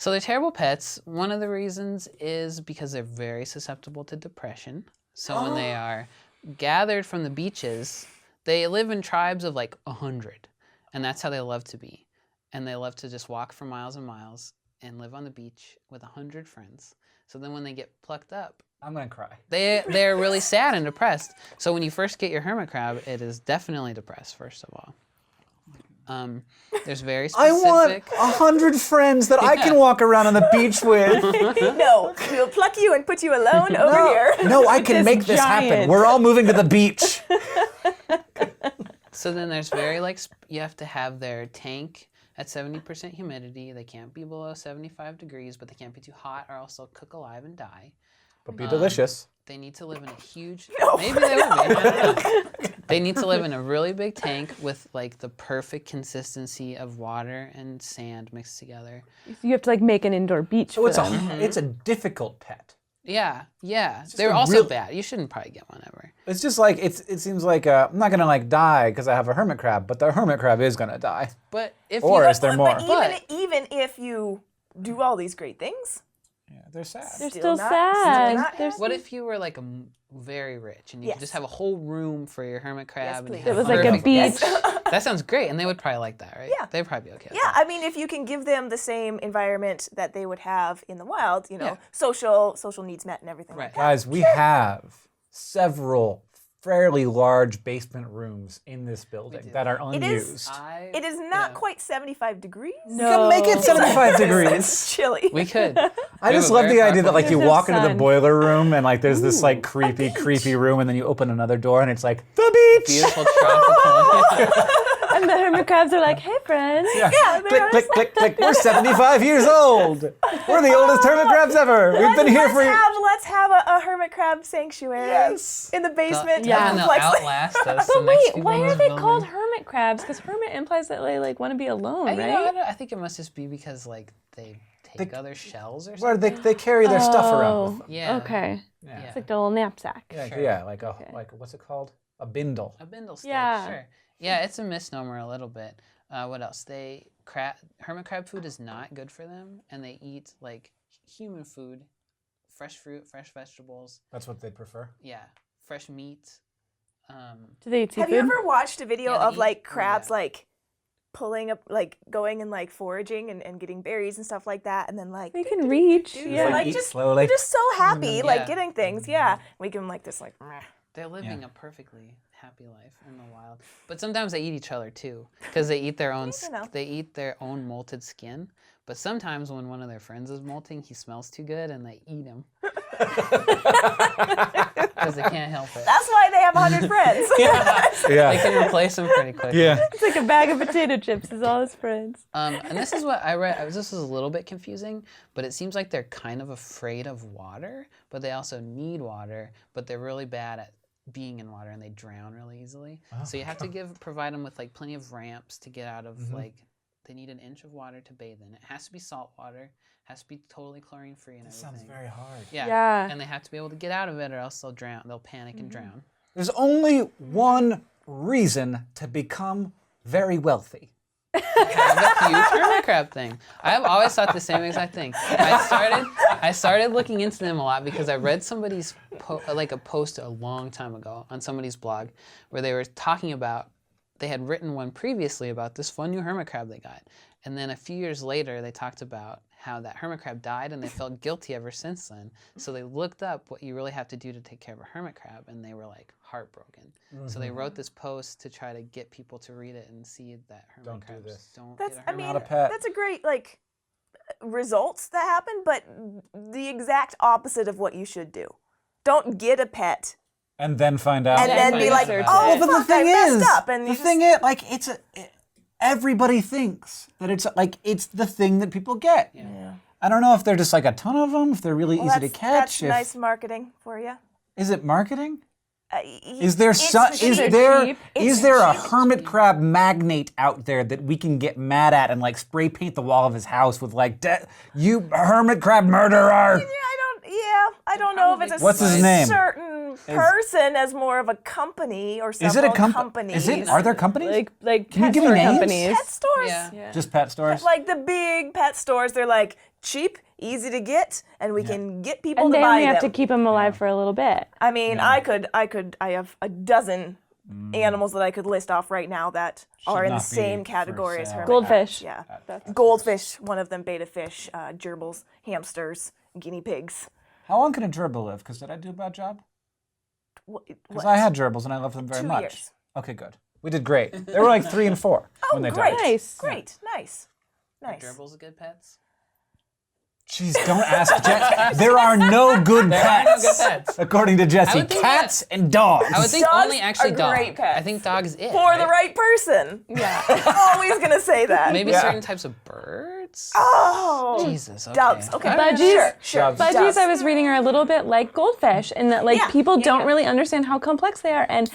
Speaker 5: So they're terrible pets. One of the reasons is because they're very susceptible to depression. So when they are gathered from the beaches, they live in tribes of like 100. And that's how they love to be. And they love to just walk for miles and miles and live on the beach with 100 friends. So then when they get plucked up,
Speaker 1: I'm gonna cry.
Speaker 5: they're really sad and depressed. So when you first get your hermit crab, it is definitely depressed, first of all. There's very
Speaker 1: I
Speaker 5: specific...
Speaker 1: want 100 friends that I can walk around on the beach with.
Speaker 2: No, we'll pluck you and put you alone over here.
Speaker 1: No, I can make this happen.
Speaker 4: giant.
Speaker 1: We're all moving to the beach.
Speaker 5: So then there's very you have to have their tank at 70% humidity. They can't be below 75 degrees, but they can't be too hot or else they'll cook alive and die.
Speaker 1: But be delicious.
Speaker 5: They need to live in a huge, maybe they would be. I don't know. They need to live in a really big tank with like the perfect consistency of water and sand mixed together.
Speaker 4: You have to like make an indoor beach
Speaker 1: So
Speaker 4: for
Speaker 1: it's
Speaker 4: them.
Speaker 1: it's a difficult pet.
Speaker 5: Yeah. They're
Speaker 1: a
Speaker 5: also
Speaker 1: real-
Speaker 5: bad. You shouldn't probably get one ever.
Speaker 1: It's just like it seems like I'm not gonna like die because I have a hermit crab, but the hermit crab is gonna die.
Speaker 5: But if
Speaker 1: Or
Speaker 5: you
Speaker 1: is there more?
Speaker 2: But even if you do all these great things,
Speaker 1: Yeah, they're sad.
Speaker 4: They're
Speaker 2: Still
Speaker 4: still
Speaker 2: not-
Speaker 4: sad.
Speaker 2: still not
Speaker 4: They're
Speaker 5: What if you were like very rich and you could
Speaker 2: Yes.
Speaker 5: just have a whole room for your hermit crab? and you
Speaker 2: please.
Speaker 5: have
Speaker 4: It was like a
Speaker 5: perfect-
Speaker 4: beach.
Speaker 5: That sounds great, and they would probably like that, right?
Speaker 2: Yeah.
Speaker 5: They'd probably be okay. with
Speaker 2: yeah,
Speaker 5: that.
Speaker 2: I mean, if you can give them the same environment that they would have in the wild,
Speaker 5: Yeah.
Speaker 2: social needs met and everything
Speaker 5: Right.
Speaker 2: like that.
Speaker 1: Guys, we have several fairly large basement rooms in this building that are
Speaker 2: It is-
Speaker 1: unused.
Speaker 2: It is not quite 75 degrees.
Speaker 1: No. Make it 75 degrees.
Speaker 2: It's chilly.
Speaker 5: We could.
Speaker 1: I just love the idea that like you
Speaker 4: There's no
Speaker 1: walk into the
Speaker 4: sun.
Speaker 1: boiler room and like there's this like creepy room and then you open another door and it's like the beach.
Speaker 5: Beautiful tropical.
Speaker 4: And the hermit crabs are like, hey, friends.
Speaker 2: Yeah,
Speaker 1: Click, click, click. We're 75 years old. We're the oldest hermit crabs ever. We've been here for
Speaker 2: Let's have a hermit crab sanctuary
Speaker 1: Yes.
Speaker 2: in the basement.
Speaker 4: Yeah.
Speaker 2: of
Speaker 5: And they'll
Speaker 2: Flex-
Speaker 5: outlast us.
Speaker 4: But
Speaker 5: the next
Speaker 4: wait,
Speaker 5: people
Speaker 4: why
Speaker 5: in
Speaker 4: are
Speaker 5: this
Speaker 4: they
Speaker 5: building.
Speaker 4: called hermit crabs? Because hermit implies that they like want to be alone,
Speaker 5: You know,
Speaker 4: right?
Speaker 5: I think it must just be because like they take other shells or
Speaker 1: where
Speaker 5: something.
Speaker 1: they carry their stuff around with them.
Speaker 5: Yeah.
Speaker 4: Okay.
Speaker 1: Yeah.
Speaker 4: It's like the little knapsack.
Speaker 1: Yeah,
Speaker 5: Sure.
Speaker 1: yeah, like what's it called? A bindle.
Speaker 5: A bindle stick.
Speaker 4: Yeah.
Speaker 5: Sure. Yeah, it's a misnomer a little bit. What else? Hermit crab food is not good for them, and they eat like human food, fresh fruit, fresh vegetables.
Speaker 1: That's what they prefer.
Speaker 5: Yeah, fresh meat.
Speaker 4: Do they eat seafood?
Speaker 2: Have you ever watched a video
Speaker 5: Yeah, they
Speaker 2: of
Speaker 5: eat-
Speaker 2: like crabs
Speaker 5: yeah.
Speaker 2: like pulling up, like going and like foraging and getting berries and stuff like that, and then like
Speaker 3: They can reach.
Speaker 2: yeah, like
Speaker 1: Eat
Speaker 2: just
Speaker 1: slowly.
Speaker 2: they're just so happy, like
Speaker 5: Yeah.
Speaker 2: getting things. Yeah, we give them like this, like. Meh.
Speaker 5: They're living a perfectly happy life in the wild. But sometimes they eat each other too, because they eat their own.
Speaker 2: You know.
Speaker 5: They eat their own molted skin. But sometimes when one of their friends is molting, he smells too good, and they eat him because they can't help it.
Speaker 2: That's why they have 100 friends.
Speaker 5: They
Speaker 1: Yeah.
Speaker 5: can replace him pretty quickly.
Speaker 1: Yeah.
Speaker 3: It's like a bag of potato chips is all his friends.
Speaker 5: And this is what I read. This was a little bit confusing, but it seems like they're kind of afraid of water, but they also need water, but they're really bad at being in water and they drown really easily. So you have to provide them with like plenty of ramps to get out of like. They need an inch of water to bathe in. It has to be salt water. Has to be totally chlorine free and everything.
Speaker 1: Sounds very hard.
Speaker 3: Yeah.
Speaker 5: And they have to be able to get out of it, or else they'll drown. They'll panic and drown.
Speaker 1: There's only one reason to become very wealthy.
Speaker 5: Have a huge hermit crab thing. I've always thought the same exact thing. I started looking into them a lot because I read somebody's a post a long time ago on somebody's blog where they were talking about. They had written one previously about this fun new hermit crab they got. And then a few years later, they talked about how that hermit crab died and they felt guilty ever since then. So they looked up what you really have to do to take care of a hermit crab and they were like heartbroken. So they wrote this post to try to get people to read it and see that hermit
Speaker 1: Don't do
Speaker 5: crabs
Speaker 1: this.
Speaker 5: don't
Speaker 2: That's,
Speaker 5: get a
Speaker 2: I
Speaker 5: hermit
Speaker 2: mean,
Speaker 1: Not a pet.
Speaker 2: that's a great like results that happen, but the exact opposite of what you should do. Don't get a pet
Speaker 1: And then find out.
Speaker 2: and then
Speaker 5: find
Speaker 2: be
Speaker 5: out
Speaker 2: like,
Speaker 5: about
Speaker 2: oh,
Speaker 5: it.
Speaker 1: but the
Speaker 2: fuck, I
Speaker 1: thing
Speaker 2: messed
Speaker 1: is,
Speaker 2: up. And
Speaker 1: the
Speaker 2: you
Speaker 1: thing is, like, everybody thinks that it's the thing that people get.
Speaker 2: Yeah.
Speaker 1: I don't know if they're just like a ton of them, if they're really
Speaker 2: Well,
Speaker 1: easy to
Speaker 2: that's
Speaker 1: catch.
Speaker 2: nice marketing for you.
Speaker 1: Is it marketing? Is
Speaker 2: Is
Speaker 1: there
Speaker 3: cheap.
Speaker 1: is there a hermit crab magnate out there that we can get mad at and like spray paint the wall of his house with like you hermit crab murderer?
Speaker 2: I don't know if it's a
Speaker 1: What's his name?
Speaker 2: certain person as more of a company or
Speaker 1: Is
Speaker 2: several
Speaker 1: it a
Speaker 2: companies.
Speaker 1: Is it? Are there companies?
Speaker 3: Like
Speaker 1: Can you
Speaker 3: pet
Speaker 1: give me
Speaker 3: store
Speaker 1: names?
Speaker 3: companies.
Speaker 2: Pet stores?
Speaker 5: Yeah.
Speaker 1: Just pet stores?
Speaker 2: Like the big pet stores, they're like cheap, easy to get, and we can get people
Speaker 3: And
Speaker 2: to
Speaker 3: they
Speaker 2: buy
Speaker 3: only have to
Speaker 2: them.
Speaker 3: keep them alive for a little bit.
Speaker 2: I mean, I have a dozen animals that I could list off right now that are in the
Speaker 1: not be
Speaker 2: same
Speaker 1: for
Speaker 2: category as
Speaker 1: sale.
Speaker 2: hermit
Speaker 3: Goldfish.
Speaker 2: crabs. Yeah. Goldfish, one of them, beta fish, gerbils, hamsters, guinea pigs.
Speaker 1: How long can a gerbil live? Because did I do a bad job?
Speaker 2: What?
Speaker 1: Because I had gerbils and I loved them very
Speaker 2: 2
Speaker 1: much.
Speaker 2: years.
Speaker 1: Okay, good. We did great. They were like 3 and 4 when they
Speaker 2: great.
Speaker 1: died.
Speaker 3: Nice.
Speaker 2: Great, nice.
Speaker 5: Gerbils good pets?
Speaker 1: Jeez, don't ask Jessi. There are no good pets.
Speaker 5: Good pets.
Speaker 1: According to Jessi,
Speaker 5: would think
Speaker 1: cats and dogs.
Speaker 5: I would think
Speaker 2: Dogs
Speaker 5: only actually
Speaker 2: are
Speaker 5: dog.
Speaker 2: great pets.
Speaker 5: I think dog's it.
Speaker 2: For the right person.
Speaker 3: Yeah.
Speaker 2: Always gonna say that.
Speaker 5: Maybe certain types of birds?
Speaker 2: Oh.
Speaker 5: Jesus, okay.
Speaker 2: Doves. Okay.
Speaker 3: Budgies.
Speaker 2: Sure.
Speaker 1: Doves.
Speaker 3: Budgies,
Speaker 2: Doves.
Speaker 3: I was reading, are a little bit like goldfish in that like
Speaker 2: Yeah.
Speaker 3: people
Speaker 2: Yeah,
Speaker 3: don't
Speaker 2: yeah.
Speaker 3: really understand how complex they are and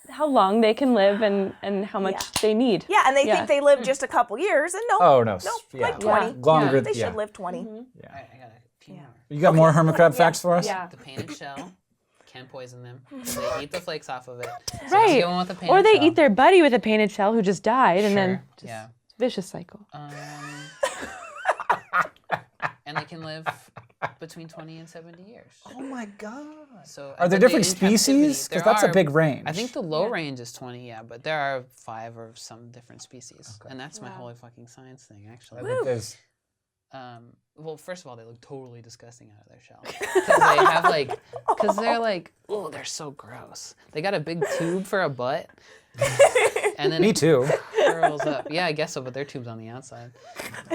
Speaker 3: how long they can live and how much they need.
Speaker 2: Yeah, and they
Speaker 3: Yeah.
Speaker 2: think they live just a couple years, and no.
Speaker 1: Oh, no.
Speaker 2: No,
Speaker 1: Yeah.
Speaker 2: like 20.
Speaker 1: Longer.
Speaker 2: They
Speaker 1: yeah.
Speaker 2: should live 20.
Speaker 5: I got a few more.
Speaker 1: You got more hermit crab facts for us?
Speaker 3: Yeah.
Speaker 5: The painted shell can poison them. They eat the flakes off of it. So let's
Speaker 3: Right.
Speaker 5: get one with the painted
Speaker 3: Or they
Speaker 5: shell.
Speaker 3: eat their buddy with a painted shell who just died and then
Speaker 5: Sure,
Speaker 3: just
Speaker 5: yeah.
Speaker 3: vicious cycle.
Speaker 5: And they can live between 20 and 70 years.
Speaker 1: Oh my God.
Speaker 5: So
Speaker 1: Are there
Speaker 5: but
Speaker 1: different
Speaker 5: in captivity,
Speaker 1: species? Because
Speaker 5: there
Speaker 1: that's a
Speaker 5: are-
Speaker 1: big range.
Speaker 5: I think the low range is 20, yeah, but there are 5 or some different species. And that's my holy fucking science thing, actually.
Speaker 1: I think there's.
Speaker 5: Well, first of all, they look totally disgusting out of their shell. Because they have like, because they're like, oh, they're so gross. They got a big tube for a butt. And then
Speaker 1: Me
Speaker 5: it
Speaker 1: too.
Speaker 5: curls up. Yeah, I guess so, but their tube's on the outside.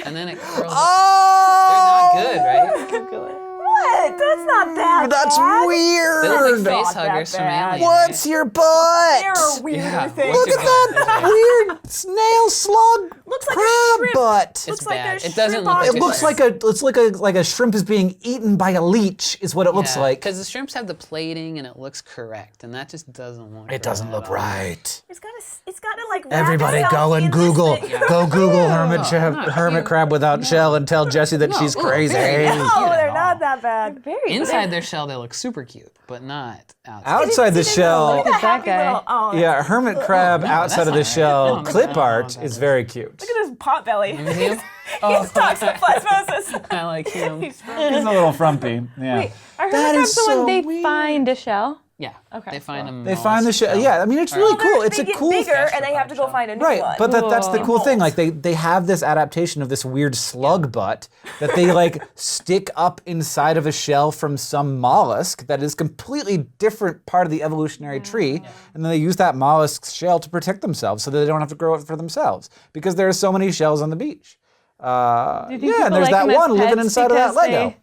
Speaker 5: And then it curls up.
Speaker 1: Oh!
Speaker 5: They're not good, right?
Speaker 2: What? That's not that
Speaker 1: That's
Speaker 2: bad.
Speaker 1: weird.
Speaker 5: They look like
Speaker 2: Not
Speaker 5: face
Speaker 2: that
Speaker 5: huggers from
Speaker 2: bad.
Speaker 5: Alien.
Speaker 1: What's your butt?
Speaker 2: They're a weird
Speaker 5: Yeah,
Speaker 2: thing.
Speaker 5: what's
Speaker 1: Look
Speaker 5: your
Speaker 1: at
Speaker 5: butt?
Speaker 1: that weird snail slug
Speaker 2: Looks like a
Speaker 1: crab
Speaker 2: shrimp.
Speaker 1: butt.
Speaker 5: It's
Speaker 2: like
Speaker 5: bad.
Speaker 2: there's
Speaker 5: It doesn't
Speaker 2: shrimp
Speaker 5: look
Speaker 2: on
Speaker 5: like
Speaker 1: It looks like a shrimp is being eaten by a leech, is what it looks like.
Speaker 5: Because the shrimps have the plating and it looks correct, and that just doesn't look.
Speaker 1: It doesn't look right.
Speaker 2: It's got to like wrap
Speaker 1: Everybody
Speaker 2: itself
Speaker 1: go and
Speaker 2: in this
Speaker 1: Google.
Speaker 2: thing.
Speaker 1: Go Google hermit
Speaker 5: cute.
Speaker 1: crab without shell and tell Jessi that she's crazy.
Speaker 5: very nice.
Speaker 2: Oh, they're not that bad.
Speaker 3: Very
Speaker 5: Inside their shell, they look super cute, but not outside.
Speaker 1: Outside the shell,
Speaker 2: Look at
Speaker 3: that
Speaker 2: happy
Speaker 3: guy.
Speaker 2: little- oh,
Speaker 1: yeah, hermit crab outside of the
Speaker 5: that's all right.
Speaker 1: shell clip art is very cute.
Speaker 2: Look at his pot belly.
Speaker 5: You see him?
Speaker 2: He's toxoplasmosis.
Speaker 5: I like him.
Speaker 1: He's a little frumpy. Yeah.
Speaker 3: Are
Speaker 1: That
Speaker 3: hermit
Speaker 1: is
Speaker 3: crabs the
Speaker 1: so
Speaker 3: one they
Speaker 1: weird.
Speaker 3: find a shell?
Speaker 5: Yeah.
Speaker 3: Okay.
Speaker 5: They find them.
Speaker 1: They find the shell. Yeah, I mean, it's really cool. It's
Speaker 2: they
Speaker 1: a
Speaker 2: get
Speaker 1: cool
Speaker 2: bigger and they have to go find a new
Speaker 1: Right,
Speaker 2: one.
Speaker 1: but that's the cool thing.
Speaker 2: Bolt.
Speaker 1: Like they have this adaptation of this weird slug butt that they like stick up inside of a shell from some mollusk that is completely different part of the evolutionary tree, and then they use that mollusk's shell to protect themselves so that they don't have to grow it for themselves because there are so many shells on the beach.
Speaker 3: Do you think
Speaker 1: Yeah,
Speaker 3: people
Speaker 1: and there's
Speaker 3: like
Speaker 1: that
Speaker 3: them as
Speaker 1: one living
Speaker 3: pets
Speaker 1: inside of that
Speaker 3: because
Speaker 1: Lego.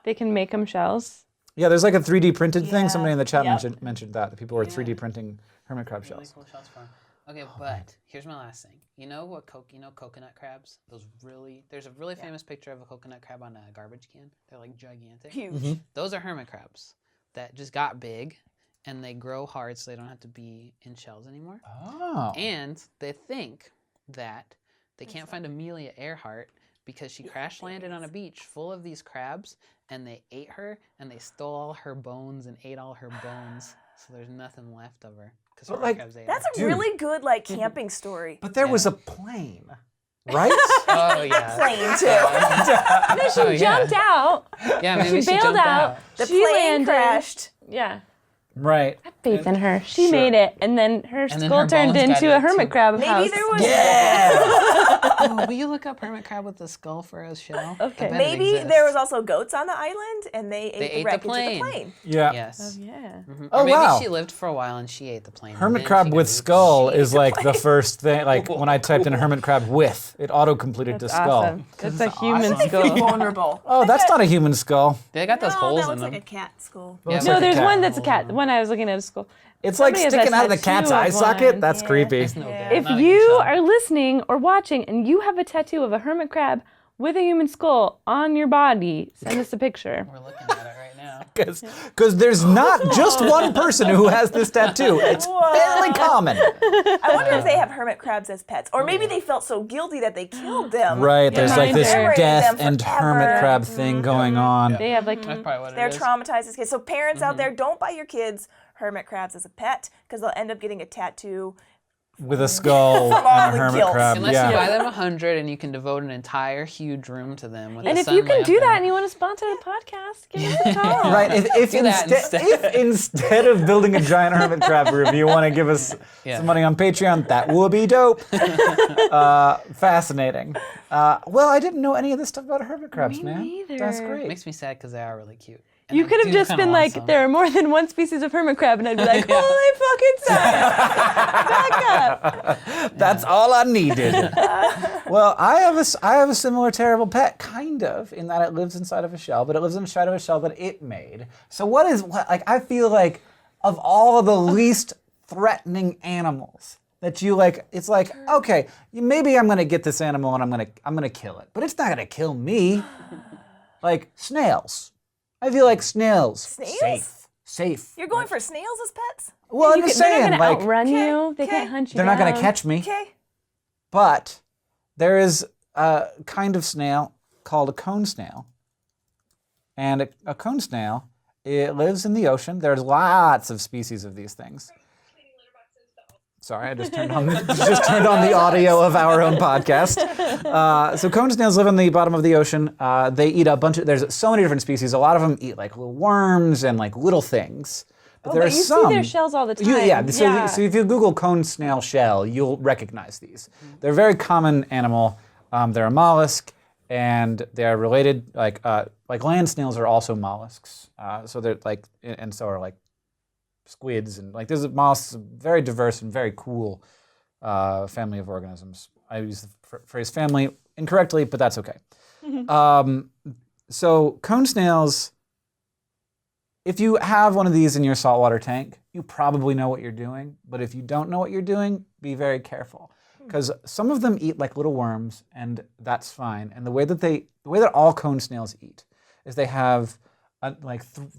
Speaker 3: They can make them shells.
Speaker 1: Yeah, there's like a 3D printed thing. Somebody in the chat
Speaker 2: Yep.
Speaker 1: mentioned that people were 3D printing hermit crab
Speaker 5: Really
Speaker 1: shells.
Speaker 5: cool shells for 'em. Okay, but here's my last thing. You know what? Coconut crabs. There's a really famous picture of a coconut crab on a garbage can. They're like gigantic.
Speaker 2: Huge.
Speaker 5: Those are hermit crabs that just got big, and they grow hard, so they don't have to be in shells anymore.
Speaker 1: Oh.
Speaker 5: And they think that they can't find Amelia Earhart because she crash landed on a beach full of these crabs, and they ate her, and they stole all her bones and ate all her bones. So there's nothing left of her because her
Speaker 1: like,
Speaker 5: crabs ate
Speaker 2: That's
Speaker 5: her.
Speaker 2: a really good like camping story.
Speaker 1: But there was a plane, right?
Speaker 5: Oh yeah.
Speaker 2: Plane too.
Speaker 3: No, she
Speaker 5: Oh, yeah.
Speaker 3: jumped out.
Speaker 5: Yeah, maybe she
Speaker 3: bailed
Speaker 5: jumped
Speaker 3: out.
Speaker 2: The
Speaker 3: She
Speaker 2: plane
Speaker 3: landed.
Speaker 2: crashed.
Speaker 3: Yeah.
Speaker 1: Right.
Speaker 3: Faith in her. She
Speaker 1: Sure.
Speaker 3: made it, and then her
Speaker 5: then
Speaker 3: skull
Speaker 5: her
Speaker 3: turned
Speaker 5: bones got
Speaker 3: into a
Speaker 5: ate,
Speaker 3: hermit
Speaker 5: too.
Speaker 3: crab
Speaker 2: Maybe
Speaker 3: house.
Speaker 2: there was
Speaker 5: Oh, will you look up hermit crab with the skull for a shell?
Speaker 3: Okay.
Speaker 5: I bet it
Speaker 2: maybe
Speaker 5: exists.
Speaker 2: there was also goats on the island and they ate the
Speaker 5: ate the
Speaker 2: wreckage
Speaker 5: plane.
Speaker 2: of the plane.
Speaker 1: Yeah.
Speaker 5: Yes.
Speaker 3: Yeah.
Speaker 1: Oh,
Speaker 5: Or maybe
Speaker 1: wow.
Speaker 5: she lived for a while and she ate the plane. and
Speaker 1: Hermit
Speaker 5: then
Speaker 1: crab
Speaker 5: she got
Speaker 1: with
Speaker 5: moved.
Speaker 1: skull is like the first thing. Like when I typed in hermit crab with, it auto completed to
Speaker 3: That's
Speaker 1: skull.
Speaker 3: awesome. It's a human
Speaker 2: I feel
Speaker 3: skull.
Speaker 2: vulnerable.
Speaker 1: Oh, that's not a human skull.
Speaker 5: They got those
Speaker 2: No,
Speaker 5: holes
Speaker 2: that
Speaker 5: in
Speaker 2: looks
Speaker 5: them.
Speaker 2: like a cat skull.
Speaker 5: Yeah,
Speaker 1: Looks
Speaker 3: No,
Speaker 1: like a
Speaker 3: there's
Speaker 1: cat.
Speaker 3: one that's a cat. The one I was looking at a skull.
Speaker 1: It's like
Speaker 3: Somebody has a
Speaker 1: sticking out of the cat's
Speaker 3: tattoo
Speaker 1: eye
Speaker 3: of
Speaker 1: socket.
Speaker 3: one.
Speaker 1: That's creepy.
Speaker 5: It's no good.
Speaker 3: If
Speaker 5: Not a
Speaker 3: you
Speaker 5: good shell.
Speaker 3: are listening or watching and you have a tattoo of a hermit crab with a human skull on your body, send us a picture.
Speaker 5: We're looking at it right now.
Speaker 1: Because there's not just one person who has this tattoo. It's fairly common.
Speaker 2: I wonder if they have hermit crabs as pets, or maybe they felt so guilty that they killed them.
Speaker 1: Right, there's like this
Speaker 2: Commemorated
Speaker 1: death
Speaker 2: them
Speaker 1: and
Speaker 2: forever.
Speaker 1: hermit crab thing going on.
Speaker 3: They have like
Speaker 5: That's probably what
Speaker 2: They're
Speaker 5: it is.
Speaker 2: traumatized as kids. So parents out there, don't buy your kids hermit crabs as a pet because they'll end up getting a tattoo.
Speaker 1: With a skull
Speaker 2: From all
Speaker 1: and a
Speaker 2: the
Speaker 1: hermit
Speaker 2: guilt.
Speaker 1: crab.
Speaker 5: Unless
Speaker 1: Yeah.
Speaker 5: you buy them 100 and you can devote an entire huge room to them with
Speaker 3: and
Speaker 5: a
Speaker 3: if you
Speaker 5: sun
Speaker 3: can do
Speaker 5: lamp
Speaker 3: that
Speaker 5: and-
Speaker 3: and you want to sponsor the podcast, give us a call.
Speaker 1: Right, if
Speaker 5: Do that
Speaker 1: instead of building a giant hermit crab room, you want to give us
Speaker 5: Yeah.
Speaker 1: some money on Patreon, that would be dope. Fascinating. Well, I didn't know any of this stuff about hermit crabs, man.
Speaker 3: neither.
Speaker 1: That's
Speaker 5: It
Speaker 1: great.
Speaker 5: makes me sad because they are really cute. And
Speaker 3: You
Speaker 5: I
Speaker 3: could have
Speaker 5: do
Speaker 3: just
Speaker 5: kinda
Speaker 3: been
Speaker 5: want
Speaker 3: like,
Speaker 5: some.
Speaker 3: there are more than one species of hermit crab, and I'd be like, holy fucking science! Back up.
Speaker 1: That's all I needed. Well, I have a similar terrible pet, kind of, in that it lives inside of a shell, but it lives inside of a shell that it made. So I feel like of all of the least threatening animals that you like, it's like, okay, maybe I'm gonna get this animal and I'm gonna kill it, but it's not gonna kill me. Like snails. I feel like snails.
Speaker 2: Snails?
Speaker 1: Safe.
Speaker 2: You're going for snails as pets?
Speaker 1: Well, I'm just
Speaker 3: They're
Speaker 1: saying,
Speaker 3: not gonna
Speaker 1: like,
Speaker 3: outrun
Speaker 2: Okay,
Speaker 3: you. They
Speaker 2: okay.
Speaker 3: can't hunt you
Speaker 1: they're not gonna
Speaker 3: down.
Speaker 1: catch me.
Speaker 2: Okay.
Speaker 1: But there is a kind of snail called a cone snail. And a cone snail, it lives in the ocean. There's lots of species of these things. Sorry, I just turned on the audio of our own podcast. So cone snails live in the bottom of the ocean. They eat a bunch of, there's so many different species. A lot of them eat like little worms and like little things. But there
Speaker 3: But
Speaker 1: are
Speaker 3: you
Speaker 1: some.
Speaker 3: see their shells all the time.
Speaker 1: So if you Google cone snail shell, you'll recognize these. They're a very common animal. They're a mollusk, and they are related. Like land snails are also mollusks. So they're like, and so are like squids, and like there's mollusks, a very diverse and very cool family of organisms. I use the phrase family incorrectly, but that's okay. So cone snails. If you have one of these in your saltwater tank, you probably know what you're doing. But if you don't know what you're doing, be very careful. Because some of them eat like little worms, and that's fine. And the way that all cone snails eat is they have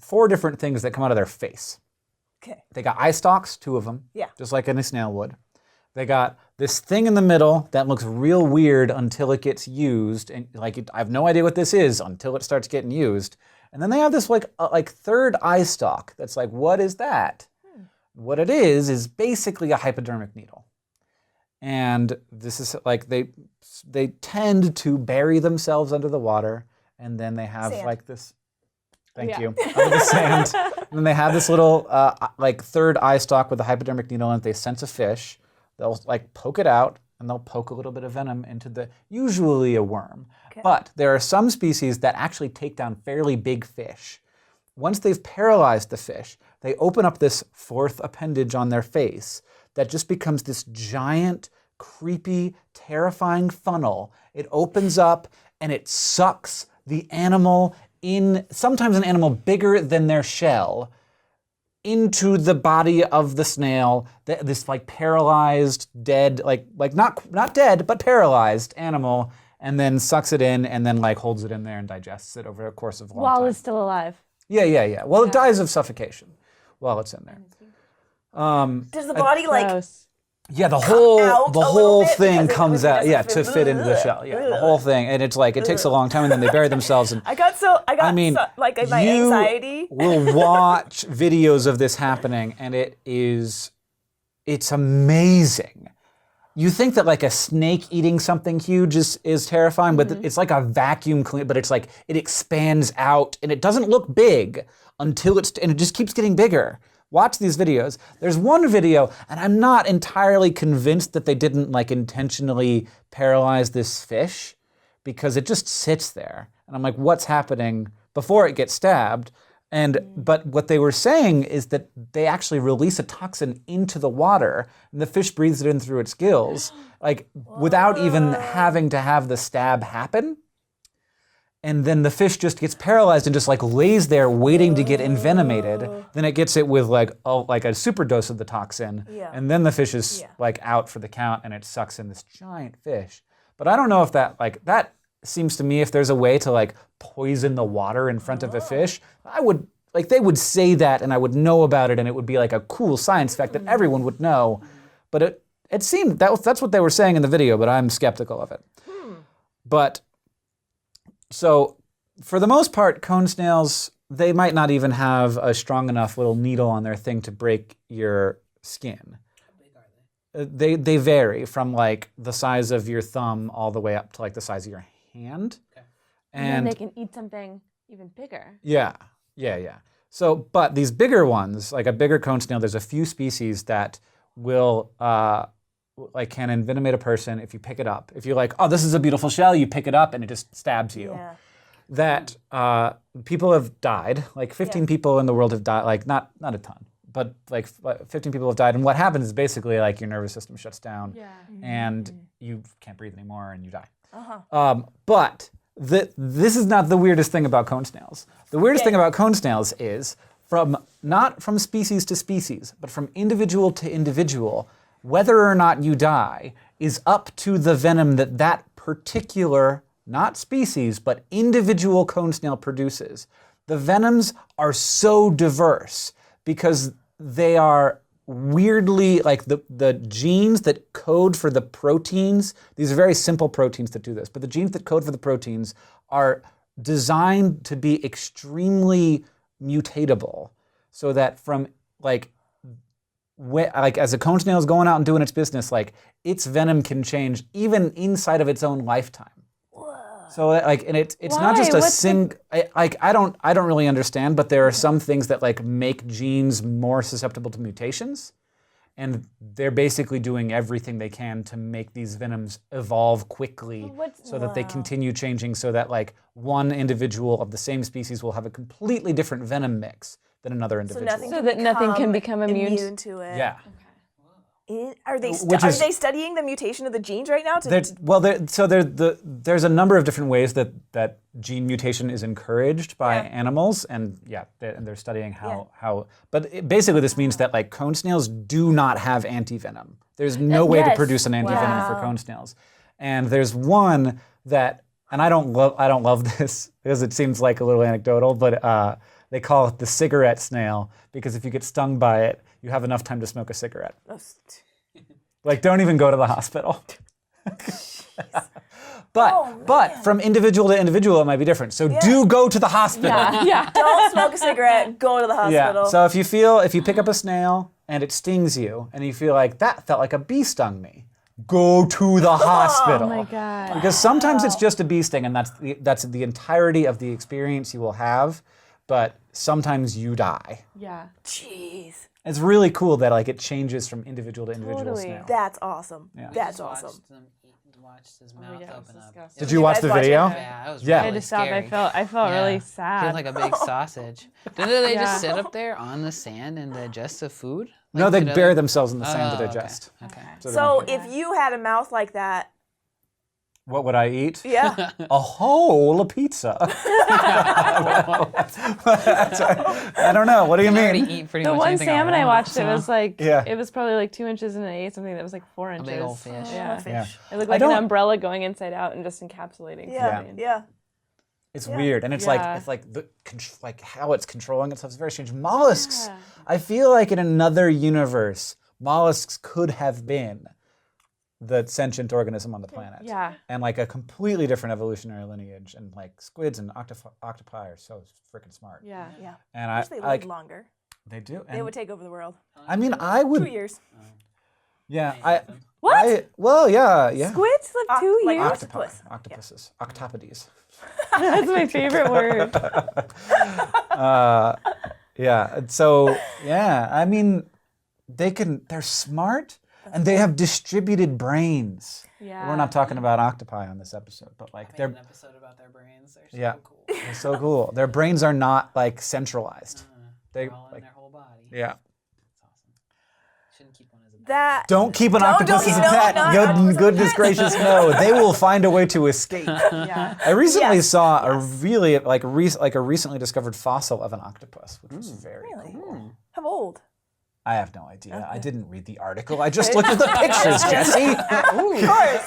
Speaker 1: four different things that come out of their face.
Speaker 2: Okay.
Speaker 1: They got eye stalks, 2 of them,
Speaker 2: Yeah.
Speaker 1: just like any snail would. They got this thing in the middle that looks real weird until it gets used, and I have no idea what this is until it starts getting used. And then they have this like third eye stalk that's like, what is that? What it is basically a hypodermic needle. And this is like they tend to bury themselves under the water, and then they have
Speaker 2: Sand.
Speaker 1: like this. Thank you. Under the sand. And then they have this little like third eye stalk with a hypodermic needle in it. They sense a fish. They'll like poke it out and they'll poke a little bit of venom into usually a worm. Okay. But there are some species that actually take down fairly big fish. Once they've paralyzed the fish, they open up this fourth appendage on their face that just becomes this giant, creepy, terrifying funnel. It opens up and it sucks the animal in, sometimes an animal bigger than their shell, into the body of the snail, this like paralyzed, dead, like not dead, but paralyzed animal, and then sucks it in and then like holds it in there and digests it over a course of a long time.
Speaker 4: While it's still alive.
Speaker 1: Yeah. Well, it dies of suffocation while it's in there.
Speaker 2: Does the body like...
Speaker 4: Gross.
Speaker 1: Yeah, the whole thing comes out. Yeah, to
Speaker 2: fit
Speaker 1: fit into the shell. Yeah, the whole thing, and it's like it takes a long time, and then they bury themselves. And
Speaker 2: I mean, like my anxiety.
Speaker 1: We'll watch videos of this happening, and it's amazing. You think that like a snake eating something huge is terrifying, but it's like a vacuum clean. But it's like it expands out, and it doesn't look big until and it just keeps getting bigger. Watch these videos. There's one video, and I'm not entirely convinced that they didn't like intentionally paralyze this fish because it just sits there. And I'm like, what's happening before it gets stabbed? But what they were saying is that they actually release a toxin into the water, and the fish breathes it in through its gills, like without even having to have the stab happen. And then the fish just gets paralyzed and just like lays there waiting to get envenomated. Then it gets it with like a super dose of the toxin. Yeah. And then the fish is like out for the count and it sucks in this giant fish. But I don't know if that seems to me, if there's a way to like poison the water in front of a fish, they would say that and I would know about it and it would be like a cool science fact that everyone would know. But it seemed, that's what they were saying in the video, but I'm skeptical of it. But so, for the most part, cone snails, they might not even have a strong enough little needle on their thing to break your skin. How big are they? They vary from like the size of your thumb all the way up to like the size of your hand. Okay.
Speaker 4: And then they can eat something even bigger.
Speaker 1: Yeah. So, but these bigger ones, like a bigger cone snail, there's a few species that will can envenomate a person if you pick it up. If you're like, oh, this is a beautiful shell, you pick it up and it just stabs you. Yeah. That people have died, like 15 people in the world have died, like not a ton, but like 15 people have died. And what happens is basically like your nervous system shuts down and you can't breathe anymore and you die. But this is not the weirdest thing about cone snails. The weirdest thing about cone snails is not from species to species, but from individual to individual, whether or not you die is up to the venom that particular, not species, but individual cone snail produces. The venoms are so diverse because they are weirdly, like the genes that code for the proteins, these are very simple proteins that do this, but the genes that code for the proteins are designed to be extremely mutatable so that from as a cone snail is going out and doing its business, like its venom can change even inside of its own lifetime. Whoa. So and it's not just a I don't really understand, but there are some things that like make genes more susceptible to mutations, and they're basically doing everything they can to make these venoms evolve quickly so that they continue changing, so that like one individual of the same species will have a completely different venom mix than another individual.
Speaker 4: So that nothing can become immune
Speaker 2: to it.
Speaker 1: Yeah.
Speaker 2: Are they studying the mutation of the genes right now?
Speaker 1: There's a number of different ways that gene mutation is encouraged by animals, and they're studying how. But basically, this means that like cone snails do not have antivenom. There's no way to produce an antivenom for cone snails, and there's one that, and I don't love this because it seems like a little anecdotal, but they call it the cigarette snail because if you get stung by it, you have enough time to smoke a cigarette. Like, don't even go to the hospital. But from individual to individual, it might be different. So do go to the hospital.
Speaker 2: Yeah. Don't smoke a cigarette. Go to the hospital.
Speaker 1: Yeah. So if you pick up a snail and it stings you, and you feel like that felt like a bee stung me, go to the hospital.
Speaker 4: Oh my God.
Speaker 1: Because sometimes it's just a bee sting, and that's the entirety of the experience you will have. but sometimes you die.
Speaker 3: Yeah.
Speaker 2: Jeez.
Speaker 1: It's really cool that like it changes from individual to individual
Speaker 3: Totally.
Speaker 1: snail.
Speaker 2: That's awesome.
Speaker 1: Yeah.
Speaker 2: That's
Speaker 5: Just
Speaker 2: awesome.
Speaker 5: watched his mouth
Speaker 3: yeah, it was
Speaker 5: open up.
Speaker 3: disgusting.
Speaker 1: Did you watch
Speaker 2: guys
Speaker 1: the
Speaker 2: watch it?
Speaker 1: video?
Speaker 5: Yeah, it was
Speaker 1: Yeah.
Speaker 3: I
Speaker 5: really
Speaker 3: had to stop.
Speaker 5: scary.
Speaker 3: I felt really
Speaker 5: He
Speaker 3: sad.
Speaker 5: was like a big sausage. Didn't they
Speaker 3: Yeah.
Speaker 5: just sit up there on the sand and digest the food?
Speaker 1: No,
Speaker 5: Like,
Speaker 1: they
Speaker 5: did
Speaker 1: bury
Speaker 5: other-
Speaker 1: themselves in the sand to
Speaker 5: Oh, okay.
Speaker 1: digest.
Speaker 5: Okay.
Speaker 1: they
Speaker 2: So
Speaker 1: don't-
Speaker 2: if you had a mouth like that,
Speaker 1: what would I eat?
Speaker 2: yeah.
Speaker 1: A whole pizza. I don't know. What do you
Speaker 5: I already
Speaker 1: mean?
Speaker 5: eat pretty
Speaker 3: The
Speaker 5: much
Speaker 3: one
Speaker 5: anything
Speaker 3: salmon I
Speaker 5: want,
Speaker 3: watched, it
Speaker 5: so-
Speaker 3: was like,
Speaker 1: Yeah.
Speaker 3: it was probably like 2 inches, and I ate something that was like 4 inches.
Speaker 5: big old fish.
Speaker 3: Yeah.
Speaker 2: Fish.
Speaker 1: Yeah.
Speaker 3: It looked
Speaker 1: I
Speaker 3: like an
Speaker 1: don't-
Speaker 3: umbrella going inside out and just encapsulating
Speaker 2: Yeah.
Speaker 3: something.
Speaker 2: Yeah.
Speaker 1: It's
Speaker 2: Yeah.
Speaker 1: weird, and it's
Speaker 3: Yeah.
Speaker 1: like like how it's controlling itself is very strange. Mollusks.
Speaker 3: Yeah.
Speaker 1: I feel like in another universe, mollusks could have been the sentient organism on the planet.
Speaker 3: Yeah.
Speaker 1: And like a completely different evolutionary lineage, and like squids and octopi are so freaking smart.
Speaker 3: Yeah.
Speaker 2: Yeah.
Speaker 1: And
Speaker 2: I
Speaker 1: I
Speaker 2: wish they lived
Speaker 1: like
Speaker 2: longer.
Speaker 1: they do.
Speaker 2: They
Speaker 1: And
Speaker 2: would take over the world.
Speaker 1: I mean, I
Speaker 2: 2
Speaker 1: would.
Speaker 2: years.
Speaker 1: Yeah.
Speaker 3: What?
Speaker 1: Well, yeah.
Speaker 3: Squids live 2
Speaker 2: like
Speaker 3: years?
Speaker 2: octopus.
Speaker 1: Octopuses. Octopodes.
Speaker 3: That's my favorite word.
Speaker 1: Yeah. and So yeah, I mean, they're smart and they have distributed brains.
Speaker 3: Yeah.
Speaker 1: We're not talking about octopi on this episode, but like
Speaker 5: Made
Speaker 1: they're
Speaker 5: an episode about their brains. They're so
Speaker 1: yeah,
Speaker 5: cool.
Speaker 1: they're so cool. Their brains are not like centralized. They
Speaker 5: They're all in
Speaker 1: like
Speaker 5: their whole body.
Speaker 1: yeah.
Speaker 5: That's awesome. Shouldn't keep one as a pet.
Speaker 2: That.
Speaker 1: Don't keep an
Speaker 2: Don't
Speaker 1: octopus as a
Speaker 2: no,
Speaker 1: pet.
Speaker 2: not octopus as a
Speaker 1: Goodness
Speaker 2: pet.
Speaker 1: gracious, no. They will find a way to escape.
Speaker 3: Yeah.
Speaker 1: I recently
Speaker 2: Yes,
Speaker 1: saw a really like a recently discovered fossil of an octopus, which was very cool.
Speaker 2: How old?
Speaker 1: I have no idea. I didn't read the article. I just looked at the pictures, Jessie.
Speaker 2: Of course.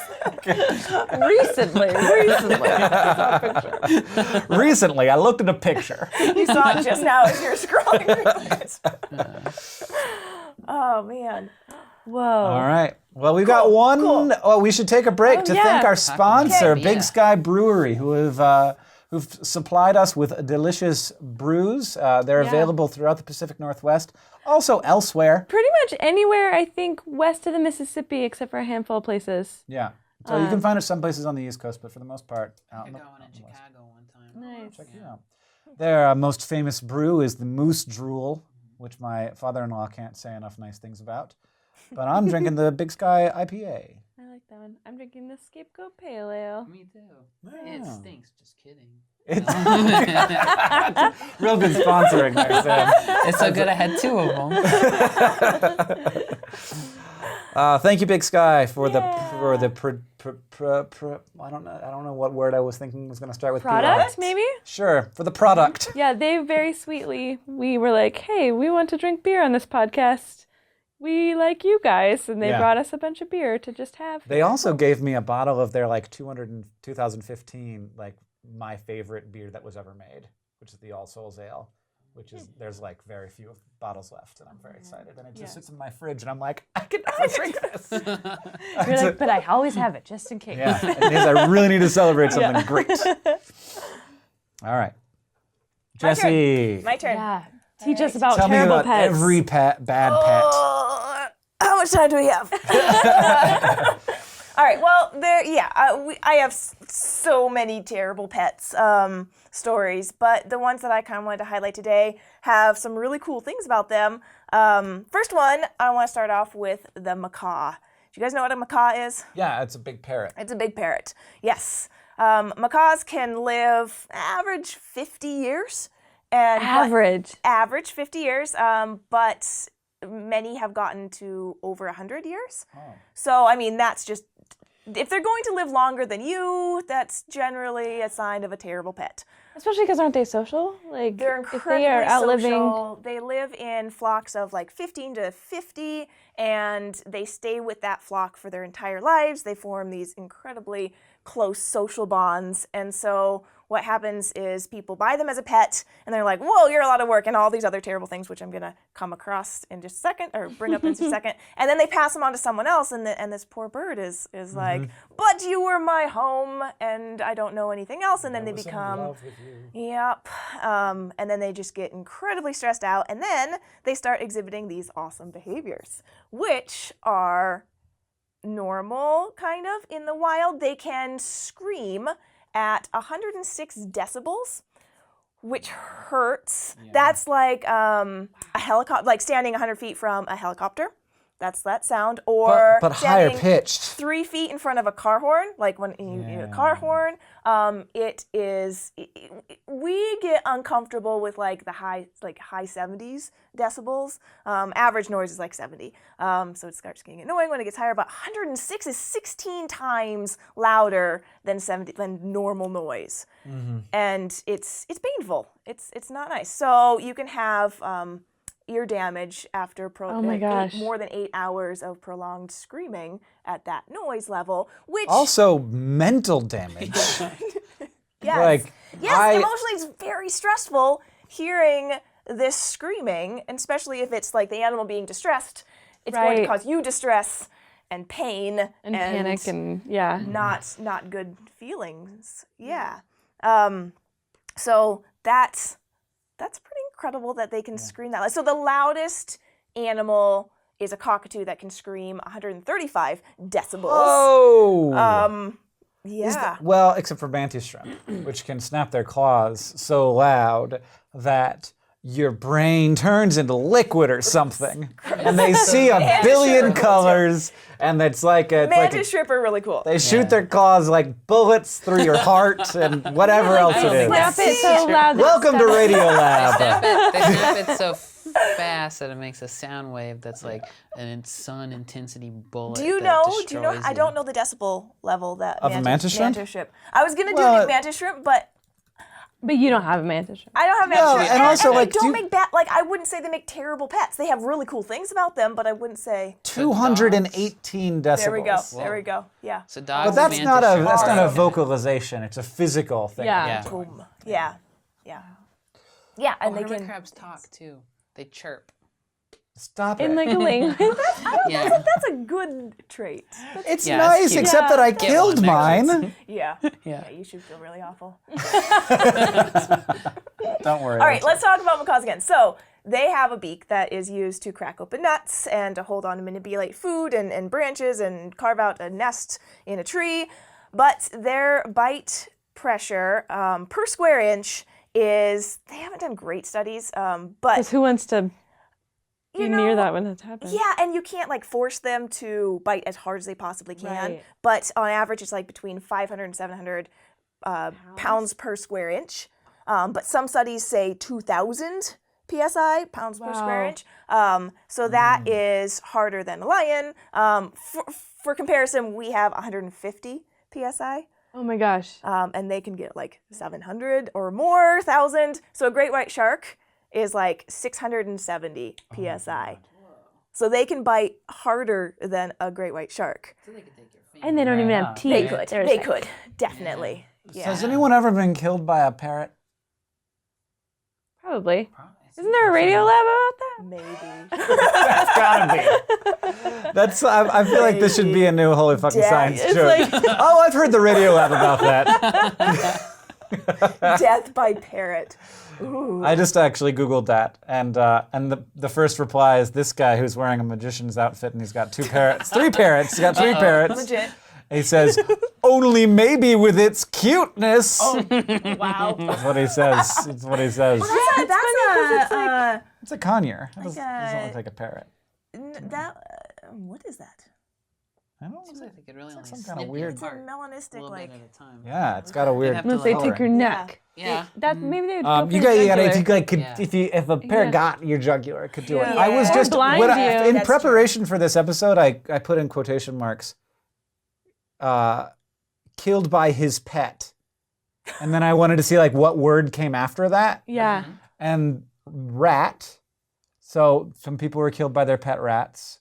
Speaker 1: Recently, I looked at a picture.
Speaker 2: You saw it just now as you're scrolling through it. Oh man.
Speaker 3: Whoa.
Speaker 1: All right. Well, we've got one.
Speaker 2: cool.
Speaker 1: Oh, we should take a break to
Speaker 3: yeah.
Speaker 1: thank our sponsor,
Speaker 5: Okay.
Speaker 1: Big
Speaker 5: Yeah.
Speaker 1: Sky Brewery, who've supplied us with delicious brews. They're available throughout the Pacific Northwest, also elsewhere.
Speaker 3: Pretty much anywhere, I think, west of the Mississippi, except for a handful of places.
Speaker 1: Yeah. So you can find it some places on the East Coast, but for the most part, out
Speaker 5: I
Speaker 1: in the
Speaker 5: got one in Chicago one time.
Speaker 3: Nice.
Speaker 1: Check it out. Their most famous brew is the Moose Drool, which my father-in-law can't say enough nice things about. But I'm drinking the Big Sky IPA.
Speaker 3: I like that one. I'm drinking the Scapegoat Pale Ale.
Speaker 5: Me too. It
Speaker 1: Yeah.
Speaker 5: stinks. Just kidding.
Speaker 1: Real good sponsoring there, Sam.
Speaker 5: It's so good I had 2 of them.
Speaker 1: Thank you, Big Sky, for the I don't know what word I was thinking was going to start with.
Speaker 3: Product,
Speaker 1: PR.
Speaker 3: maybe?
Speaker 1: Sure, for the product.
Speaker 3: Yeah, they very sweetly, we were like, hey, we want to drink beer on this podcast. We like you guys. And they
Speaker 1: Yeah.
Speaker 3: brought us a bunch of beer to just have.
Speaker 1: They also gave me a bottle of their like 2015 like my favorite beer that was ever made, which is the All Souls Ale, which is there's like very few bottles left, and I'm very excited. And it just sits in my fridge, and I'm like, I can never drink this.
Speaker 3: You're like, but I always have it just in case.
Speaker 1: Yeah, it is. I really need to celebrate something great. All right, Jessie,
Speaker 2: My turn.
Speaker 3: Yeah. Teach us about
Speaker 1: tell me
Speaker 3: terrible
Speaker 1: about
Speaker 3: pets.
Speaker 1: every bad pet.
Speaker 2: Oh, how much time do we have? All right. Well, I have so many terrible pets stories, but the ones that I kind of wanted to highlight today have some really cool things about them. First one, I want to start off with the macaw. Do you guys know what a macaw is?
Speaker 1: Yeah, it's a big parrot.
Speaker 2: It's a big parrot. Yes. Macaws can live average 50 years. And average 50 years, but many have gotten to over 100 years. Oh. So, I mean, that's just, if they're going to live longer than you, that's generally a sign of a terrible pet.
Speaker 3: Especially because aren't they social? Like,
Speaker 2: They're
Speaker 3: if
Speaker 2: incredibly
Speaker 3: they are outliving.
Speaker 2: social. They live in flocks of like 15 to 50, and they stay with that flock for their entire lives. They form these incredibly close social bonds, and so what happens is people buy them as a pet, and they're like, whoa, you're a lot of work, and all these other terrible things, which I'm going to come across in just a second, or bring up in just a second. And then they pass them on to someone else, and this poor bird is like, but you were my home, and I don't know anything else. And then they become, yep. And then they just get incredibly stressed out, and then they start exhibiting these awesome behaviors, which are normal, kind of, in the wild. They can scream at 106 decibels, which hurts. That's like a helicopter, like standing 100 feet from a helicopter. That's that sound. Or
Speaker 1: but higher
Speaker 2: standing
Speaker 1: pitched.
Speaker 2: 3 feet in front of a car horn, like when you a car horn. We get uncomfortable with like the high 70s decibels. Average noise is like 70. So it starts getting annoying when it gets higher. But 106 is 16 times louder than normal noise, and it's painful. It's not nice. So you can have ear damage after more than 8 hours of prolonged screaming at that noise level, which
Speaker 1: Also, mental damage.
Speaker 2: yes, emotionally it's very stressful hearing this screaming, and especially if it's like the animal being distressed, it's going to cause you distress and pain
Speaker 3: and panic and
Speaker 2: not good feelings. Yeah. So that's pretty incredible that they can scream that loud. So the loudest animal is a cockatoo that can scream 135 decibels.
Speaker 1: Oh!
Speaker 2: Yeah.
Speaker 1: Well, except for mantis shrimp, which can snap their claws so loud that your brain turns into liquid or something, and they see a billion colors, and it's like
Speaker 2: mantis shrimp are really cool.
Speaker 1: They shoot their claws like bullets through your heart and whatever else it is.
Speaker 3: Snap it so loud.
Speaker 1: Welcome to Radio Lab.
Speaker 5: They snap it so fast that it makes a sound wave that's like an sun intensity bullet.
Speaker 2: Do you know? I don't know the decibel level that
Speaker 1: of a mantis shrimp.
Speaker 2: I was gonna do mantis shrimp, but
Speaker 3: you don't have a mantis shrimp.
Speaker 2: I don't have mantis shrimp.
Speaker 1: And also, like,
Speaker 2: they don't make I wouldn't say they make terrible pets. They have really cool things about them, but I wouldn't say
Speaker 1: 218 decibels.
Speaker 2: There we go. Yeah.
Speaker 5: So dogs.
Speaker 1: But that's not a
Speaker 5: a
Speaker 1: vocalization. It's a physical thing.
Speaker 3: Yeah.
Speaker 2: Boom. Yeah. And they
Speaker 5: hermit
Speaker 2: can.
Speaker 5: crabs talk too. They chirp.
Speaker 1: Stop it.
Speaker 3: In like a language.
Speaker 2: That's a good trait.
Speaker 1: It's nice,
Speaker 5: cute.
Speaker 1: except that I killed mine.
Speaker 2: Yeah. You should feel really awful.
Speaker 1: Don't worry.
Speaker 2: All right, let's talk about macaws again. So they have a beak that is used to crack open nuts and to hold on and manipulate food and branches and carve out a nest in a tree. But their bite pressure per square inch is, they haven't done great studies, but
Speaker 3: Because who wants to be near that when that's happening?
Speaker 2: Yeah, and you can't like force them to bite as hard as they possibly can.
Speaker 3: Right.
Speaker 2: But on average, it's like between 500 and 700 pounds per square inch. But some studies say 2,000 psi, pounds per square inch. So that is harder than a lion. For comparison, we have 150 psi.
Speaker 3: Oh my gosh.
Speaker 2: And they can get like 700 or more, 1,000. So a great white shark is like 670 psi. So they can bite harder than a great white shark.
Speaker 5: So they could take your finger.
Speaker 3: And they don't even have teeth.
Speaker 2: They could, definitely. Yeah.
Speaker 1: Has anyone ever been killed by a parrot?
Speaker 3: Probably. Isn't there a radio lab about that?
Speaker 2: Maybe.
Speaker 1: That's gotta be. That's. I feel like this should be a new holy fucking science joke. Oh, I've heard the radio lab about that.
Speaker 2: Death by parrot. Ooh.
Speaker 1: I just actually Googled that, and the first reply is this guy who's wearing a magician's outfit, and he's got 3 parrots. He's got 3 parrots.
Speaker 2: Legit.
Speaker 1: And he says, "Only maybe with its cuteness."
Speaker 2: Oh, wow.
Speaker 1: That's what he says. That's what he says. It's a conure. It doesn't look like a parrot.
Speaker 2: What is that?
Speaker 1: I don't
Speaker 5: Seems
Speaker 1: know.
Speaker 5: like they could really only
Speaker 1: some
Speaker 5: snip
Speaker 1: kind of
Speaker 5: you
Speaker 1: weird-
Speaker 2: It's a
Speaker 5: apart
Speaker 2: melanistic,
Speaker 5: a little
Speaker 2: like.
Speaker 5: bit at a time.
Speaker 1: Yeah, it's got a weird.
Speaker 5: have to,
Speaker 3: Unless they
Speaker 1: coloring.
Speaker 3: take your neck.
Speaker 5: Yeah.
Speaker 3: That maybe they would go for
Speaker 1: You
Speaker 3: your
Speaker 1: gotta,
Speaker 3: jugular.
Speaker 1: if a parrot got your jugular, it could do it.
Speaker 2: Yeah.
Speaker 1: I was
Speaker 2: Or
Speaker 1: just
Speaker 3: blind
Speaker 1: when
Speaker 3: you.
Speaker 1: in
Speaker 2: That's
Speaker 1: preparation for this episode, I put in quotation marks. Killed by his pet, and then I wanted to see like what word came after that,
Speaker 3: Yeah.
Speaker 1: and rat. So some people were killed by their pet rats.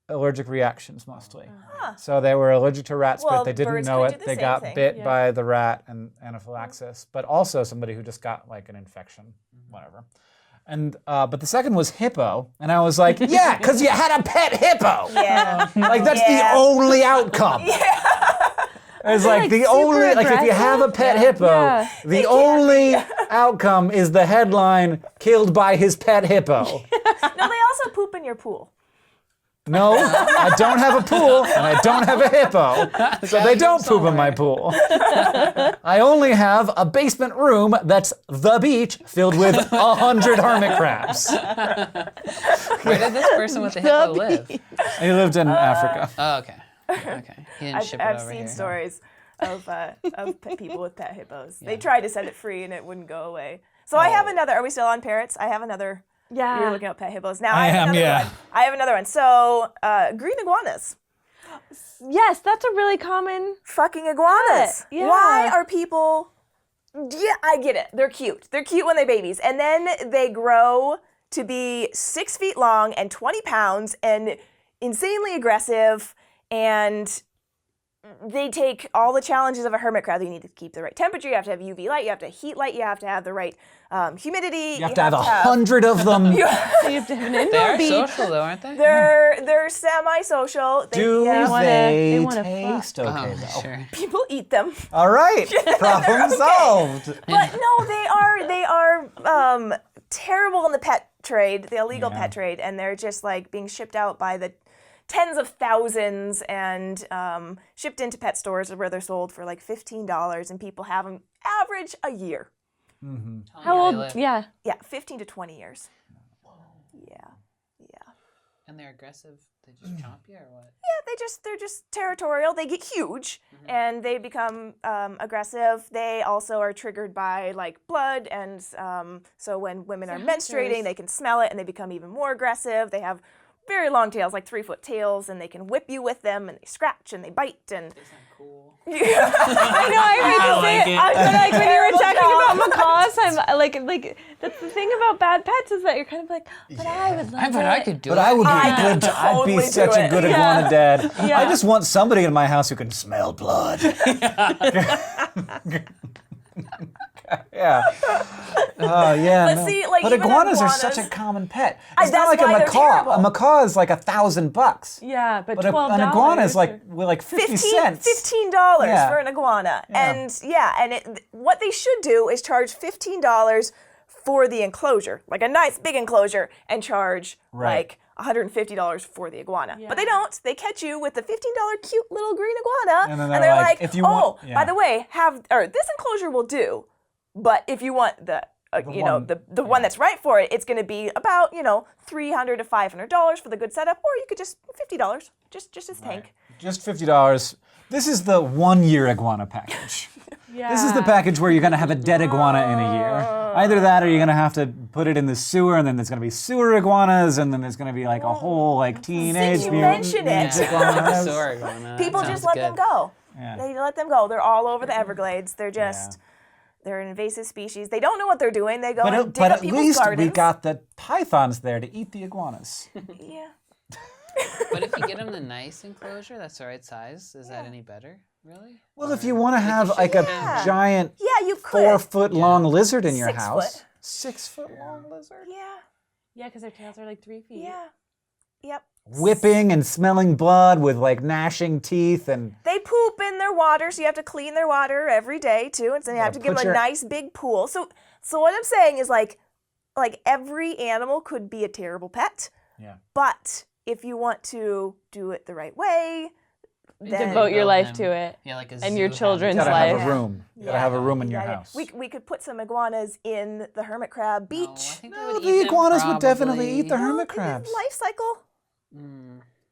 Speaker 1: Allergic reactions mostly. So they were allergic to rats,
Speaker 2: Well,
Speaker 1: but they didn't
Speaker 2: birds
Speaker 1: know
Speaker 2: could do
Speaker 1: it.
Speaker 2: the
Speaker 1: They
Speaker 2: same
Speaker 1: got
Speaker 2: thing.
Speaker 1: bit by the rat and anaphylaxis, but also somebody who just got like an infection, whatever. And but the second was hippo, and I was like, yeah, because you had a pet hippo.
Speaker 2: Yeah.
Speaker 1: Like that's the only outcome. It's like the only like if you have a pet hippo, the only outcome is the headline "Killed by his pet hippo."
Speaker 2: No, they also poop in your pool.
Speaker 1: No, I don't have a pool, and I don't have a hippo, so they don't poop in my pool. I only have a basement room that's the beach filled with 100 hermit crabs.
Speaker 5: Where did this person with the hippo live?
Speaker 1: He lived in Africa.
Speaker 5: Oh, okay. Okay. He didn't ship it
Speaker 2: I've
Speaker 5: over
Speaker 2: seen
Speaker 5: here.
Speaker 2: stories of people with pet hippos. They tried to set it free and it wouldn't go away. So I have another. Are we still on parrots? I have another.
Speaker 4: Yeah.
Speaker 2: You're looking at pet hippos now.
Speaker 1: I
Speaker 2: have
Speaker 1: am,
Speaker 2: another
Speaker 1: yeah.
Speaker 2: one. I have another one. So green iguanas.
Speaker 4: Yes, that's a really common.
Speaker 2: Fucking iguanas.
Speaker 4: Yeah.
Speaker 2: Why are people? Yeah, I get it. They're cute. They're cute when they're babies, and then they grow to be 6 feet long and 20 pounds and insanely aggressive, and they take all the challenges of a hermit crab. You need to keep the right temperature. You have to have UV light. You have to have heat light. You have to have the right humidity.
Speaker 1: You have to have 100 of them.
Speaker 4: You have to have an
Speaker 5: They
Speaker 4: indoor
Speaker 5: are
Speaker 4: beach.
Speaker 5: social though, aren't they?
Speaker 2: They're semi-social.
Speaker 1: Do
Speaker 4: wanna-
Speaker 1: they
Speaker 4: they wanna
Speaker 1: taste okay,
Speaker 5: Oh,
Speaker 1: though?
Speaker 5: sure.
Speaker 2: People eat them.
Speaker 1: All right, problem
Speaker 2: okay.
Speaker 1: solved.
Speaker 2: But no, they are terrible in the pet trade, the illegal pet trade, and they're just like being shipped out by the tens of thousands and shipped into pet stores where they're sold for like $15, and people have them average a year.
Speaker 4: How old? Yeah.
Speaker 2: Yeah, 15 to 20 years. Yeah.
Speaker 5: And they're aggressive. They just chomp you or what?
Speaker 2: Yeah, they're just territorial. They get huge and they become aggressive. They also are triggered by like blood, and so when women are menstruating, they can smell it and they become even more aggressive. They have very long tails, like 3-foot tails, and they can whip you with them, and they scratch and they bite and.
Speaker 5: Isn't that cool?
Speaker 4: I know. I hate to say it. But like when you were talking about macaws, I'm like that's the thing about bad pets is that you're kind of like, but I would love
Speaker 5: I bet
Speaker 4: it.
Speaker 5: I could do
Speaker 1: But
Speaker 5: it.
Speaker 1: I would be
Speaker 2: I
Speaker 1: good.
Speaker 2: could
Speaker 1: I'd be
Speaker 2: totally
Speaker 1: such
Speaker 2: do
Speaker 1: a
Speaker 2: it.
Speaker 1: good
Speaker 4: Yeah.
Speaker 1: iguana dad.
Speaker 4: Yeah.
Speaker 1: I just want somebody in my house who can smell blood. Yeah. Oh yeah.
Speaker 2: But see, like,
Speaker 1: but
Speaker 2: even
Speaker 1: iguanas are
Speaker 2: iguanas-
Speaker 1: such a common pet. It's not
Speaker 2: that's
Speaker 1: like a
Speaker 2: why they're
Speaker 1: macaw.
Speaker 2: terrible.
Speaker 1: A macaw is like $1,000.
Speaker 4: Yeah, but
Speaker 1: But
Speaker 4: $12.
Speaker 1: an iguana is like 50 cents.
Speaker 2: $15
Speaker 1: Yeah.
Speaker 2: for an iguana.
Speaker 1: Yeah.
Speaker 2: And what they should do is charge $15 for the enclosure, like a nice big enclosure, and charge
Speaker 1: Right.
Speaker 2: like $150 for the iguana.
Speaker 4: Yeah.
Speaker 2: But they don't. They catch you with the $15 cute little green iguana,
Speaker 1: And then
Speaker 2: they're
Speaker 1: they're
Speaker 2: like,
Speaker 1: like, if you
Speaker 2: oh,
Speaker 1: want-
Speaker 2: by the way, this enclosure will do, but if you want the one that's right for it, it's going to be about $300 to $500 for the good setup, or you could just $50, just as tank.
Speaker 1: Just $50. This is the 1-year iguana package.
Speaker 4: Yeah.
Speaker 1: This is the package where you're going to have a dead iguana in a year. Either that or you're going to have to put it in the sewer, and then there's going to be sewer iguanas, and then there's going to be like a whole like teenage
Speaker 2: Since you
Speaker 1: mutant
Speaker 2: mention it.
Speaker 1: ninja iguanas.
Speaker 5: Sorry, iguana.
Speaker 2: People
Speaker 5: That
Speaker 2: just
Speaker 5: sounds
Speaker 2: let them
Speaker 5: good.
Speaker 2: go.
Speaker 1: Yeah.
Speaker 2: They let them go. They're all over the Everglades. They're just, they're an invasive species. They don't know what they're doing. They go and dig
Speaker 1: But
Speaker 2: up
Speaker 1: at
Speaker 2: people's
Speaker 1: least
Speaker 2: gardens.
Speaker 1: we got the pythons there to eat the iguanas.
Speaker 2: Yeah.
Speaker 5: But if you get them the nice enclosure, that's the right size. Is that any better? Really?
Speaker 1: Well, if you want to have like a giant
Speaker 2: Yeah, you could.
Speaker 1: 4-foot long lizard in your
Speaker 2: 6
Speaker 1: house.
Speaker 2: foot.
Speaker 1: 6-foot long lizard?
Speaker 2: Yeah.
Speaker 4: Yeah, because their tails are like 3 feet.
Speaker 2: Yeah. Yep.
Speaker 1: Whipping and smelling blood with like gnashing teeth and
Speaker 2: They poop in their water, so you have to clean their water every day too, and so you have to give
Speaker 1: put
Speaker 2: them a
Speaker 1: your-
Speaker 2: nice big pool. So what I'm saying is like every animal could be a terrible pet,
Speaker 1: yeah.
Speaker 2: but if you want to do it the right way, then
Speaker 4: Devote your
Speaker 5: Build
Speaker 4: life
Speaker 5: them.
Speaker 4: to it.
Speaker 5: Yeah, like a
Speaker 4: And your
Speaker 5: zoo
Speaker 4: children's
Speaker 1: You gotta
Speaker 5: habitat.
Speaker 1: have
Speaker 4: life.
Speaker 1: a room. You gotta have a room in your
Speaker 2: Yeah,
Speaker 1: house.
Speaker 2: we could put some iguanas in the hermit crab beach.
Speaker 5: No, I think they
Speaker 1: No,
Speaker 5: would
Speaker 1: the
Speaker 5: eat them
Speaker 1: iguanas would definitely
Speaker 5: probably.
Speaker 1: eat the
Speaker 2: Well,
Speaker 1: hermit
Speaker 2: it's
Speaker 1: crabs.
Speaker 2: Life cycle.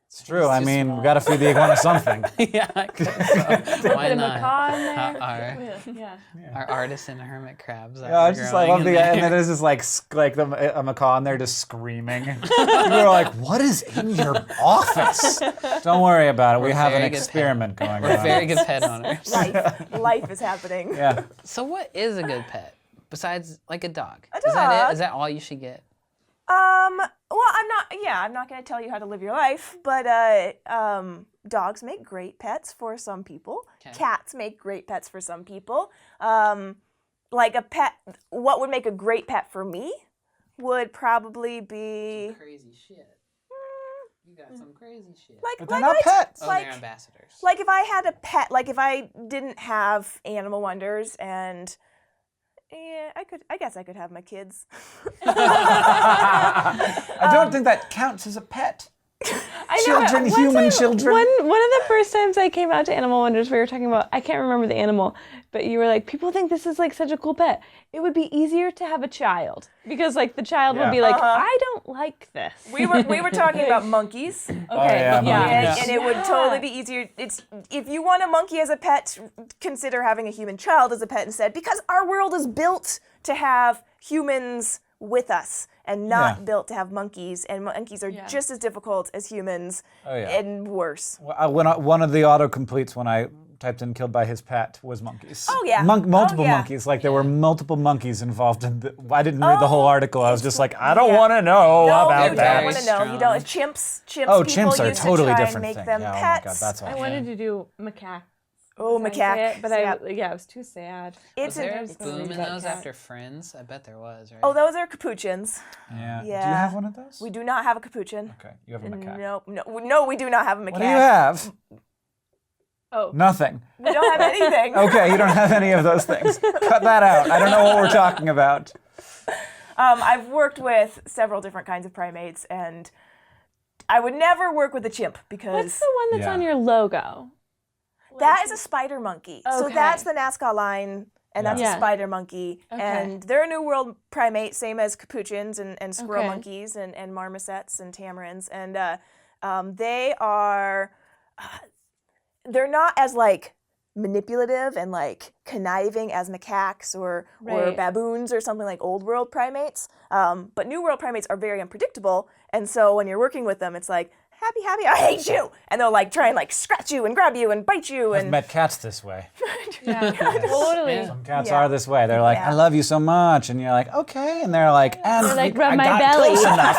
Speaker 1: It's true. I
Speaker 5: too
Speaker 1: mean,
Speaker 5: small.
Speaker 1: we gotta feed the iguana something.
Speaker 5: Yeah, I guess so. Why
Speaker 4: Put a
Speaker 5: not?
Speaker 4: macaw in there.
Speaker 5: Our,
Speaker 4: Yeah.
Speaker 5: our artisan hermit crabs.
Speaker 1: Yeah, I just like love the and then there's this like a macaw in there just screaming. People are like, "What is in your office?" Don't worry about it. We have an
Speaker 5: very good
Speaker 1: experiment going
Speaker 5: We're
Speaker 1: on.
Speaker 5: very good pet owners.
Speaker 2: Life is happening.
Speaker 1: Yeah.
Speaker 5: So what is a good pet besides like a dog?
Speaker 2: A
Speaker 5: Is that
Speaker 2: dog.
Speaker 5: it? Is that all you should get?
Speaker 2: Well, I'm not going to tell you how to live your life, but dogs make great pets for some people.
Speaker 5: Okay.
Speaker 2: Cats make great pets for some people. Like a pet, what would make a great pet for me would probably be
Speaker 5: Crazy shit. You got some crazy shit.
Speaker 2: like
Speaker 1: But they're
Speaker 2: like
Speaker 1: not
Speaker 2: I-
Speaker 1: pets.
Speaker 5: Oh,
Speaker 2: like
Speaker 5: they're ambassadors.
Speaker 2: like if I had a pet, like if I didn't have animal wonders and yeah, I guess I could have my kids.
Speaker 1: I don't think that counts as a pet.
Speaker 3: I know,
Speaker 1: Children,
Speaker 3: one
Speaker 1: human
Speaker 3: time-
Speaker 1: children.
Speaker 3: One of the first times I came out to Animal Wonders, we were talking about, I can't remember the animal, but you were like, people think this is like such a cool pet. It would be easier to have a child because like the child would be like, I don't like this.
Speaker 2: We were talking about monkeys.
Speaker 3: Okay,
Speaker 1: yeah, monkeys.
Speaker 2: And it would totally be easier. It's if you want a monkey as a pet, consider having a human child as a pet instead, because our world is built to have humans with us and not built to have monkeys. And monkeys are just as difficult as humans and worse.
Speaker 1: One of the autocompletes when I typed in "killed by his pet" was monkeys.
Speaker 2: Oh, yeah.
Speaker 1: Multiple
Speaker 2: Oh, yeah.
Speaker 1: monkeys. Like there were multiple monkeys involved in I didn't read the whole article. I was just like, I don't want to know about
Speaker 2: you
Speaker 1: that.
Speaker 2: don't want to know.
Speaker 5: Strong.
Speaker 2: You don't. Chimps.
Speaker 1: Oh,
Speaker 2: People
Speaker 1: chimps are
Speaker 2: used
Speaker 1: totally
Speaker 2: to try
Speaker 1: different
Speaker 2: and make
Speaker 1: thing.
Speaker 2: them
Speaker 1: Yeah, oh
Speaker 2: pets.
Speaker 1: my God, that's
Speaker 3: I
Speaker 1: awful.
Speaker 3: wanted to do macaque.
Speaker 2: Oh, macaque.
Speaker 3: But it was too sad.
Speaker 5: Was there a
Speaker 2: it's
Speaker 5: boom in
Speaker 2: really
Speaker 5: those
Speaker 2: bad.
Speaker 5: after Friends? I bet there was, right?
Speaker 2: Oh, those are capuchins.
Speaker 1: Yeah. Do you
Speaker 2: Yeah.
Speaker 1: have one of those?
Speaker 2: We do not have a capuchin.
Speaker 1: Okay, you have a macaque.
Speaker 2: No, we do not have a macaque.
Speaker 1: What do you have?
Speaker 3: Oh.
Speaker 1: Nothing.
Speaker 2: We don't have anything.
Speaker 1: Okay, you don't have any of those things. Cut that out. I don't know what we're talking about.
Speaker 2: I've worked with several different kinds of primates, and I would never work with a chimp because
Speaker 3: What's the one that's
Speaker 1: Yeah.
Speaker 3: on your logo?
Speaker 2: that is a spider monkey. So
Speaker 3: Okay.
Speaker 2: that's the Nazca line, and that's
Speaker 3: Yeah.
Speaker 2: a spider monkey.
Speaker 3: Okay.
Speaker 2: And they're a New World primate, same as capuchins and squirrel
Speaker 3: Okay.
Speaker 2: monkeys and marmosets and tamarins. And they are, they're not as like manipulative and like conniving as macaques or
Speaker 3: Right.
Speaker 2: baboons or something like old world primates. But New World primates are very unpredictable. And so when you're working with them, it's like, happy, I hate you. And they'll like try and like scratch you and grab you and bite you.
Speaker 1: I've
Speaker 2: And
Speaker 1: met cats this way.
Speaker 3: Yeah, totally.
Speaker 1: Some cats
Speaker 2: Yeah.
Speaker 1: are this way. They're like,
Speaker 2: Yeah.
Speaker 1: I love you so much. And you're like, okay. And they're like, and
Speaker 3: They're like,
Speaker 1: I
Speaker 3: rub my
Speaker 1: got
Speaker 3: belly.
Speaker 1: close enough.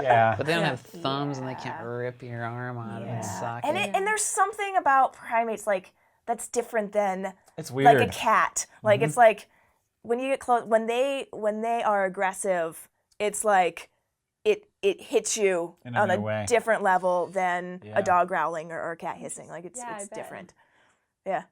Speaker 1: Yeah.
Speaker 5: But they don't have thumbs and they can't rip your arm out of its socket.
Speaker 2: and there's something about primates like that's different than
Speaker 1: It's weird.
Speaker 2: like a cat. Like it's like when you get close, when they are aggressive, it's like it hits you
Speaker 1: In a
Speaker 2: on
Speaker 1: new
Speaker 2: a
Speaker 1: way.
Speaker 2: different level than
Speaker 1: Yeah.
Speaker 2: a dog growling or a cat hissing. Like it's
Speaker 3: I bet.
Speaker 2: different. Yeah.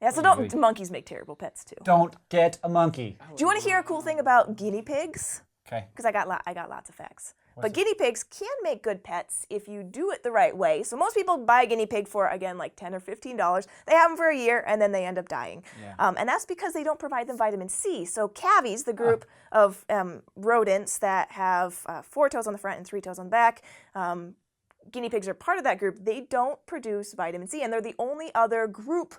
Speaker 2: Yeah. So don't monkeys make terrible pets too?
Speaker 1: Don't get a monkey.
Speaker 2: Do you want to hear a cool thing about guinea pigs?
Speaker 1: Okay.
Speaker 2: Because I got lots of facts. But guinea pigs can make good pets if you do it the right way. So most people buy a guinea pig for, again, like $10 or $15. They have them for a year, and then they end up dying.
Speaker 1: Yeah.
Speaker 2: And that's because they don't provide them vitamin C. So cavies, the group of rodents that have 4 toes on the front and 3 toes on the back, guinea pigs are part of that group. They don't produce vitamin C, and they're the only other group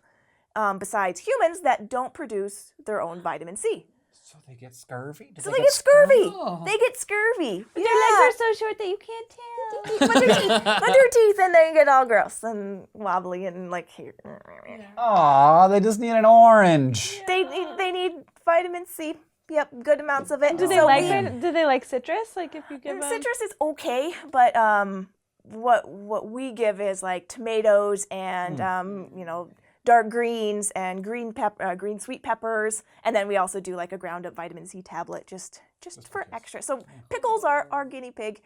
Speaker 2: besides humans that don't produce their own vitamin C.
Speaker 1: So they get scurvy? Do
Speaker 2: So they get scurvy.
Speaker 5: Oh.
Speaker 2: They get scurvy.
Speaker 3: Their legs are so short that you can't tell.
Speaker 2: Put their teeth and they get all gross and wobbly and like here.
Speaker 1: Aw, they just need an orange.
Speaker 2: They need vitamin C. Yep, good amounts of it.
Speaker 3: Do they like citrus? Like if you give them
Speaker 2: citrus is okay, but what we give is like tomatoes and dark greens and green sweet peppers, and then we also do like a ground up vitamin C tablet just for extra. So Pickles, our guinea pig,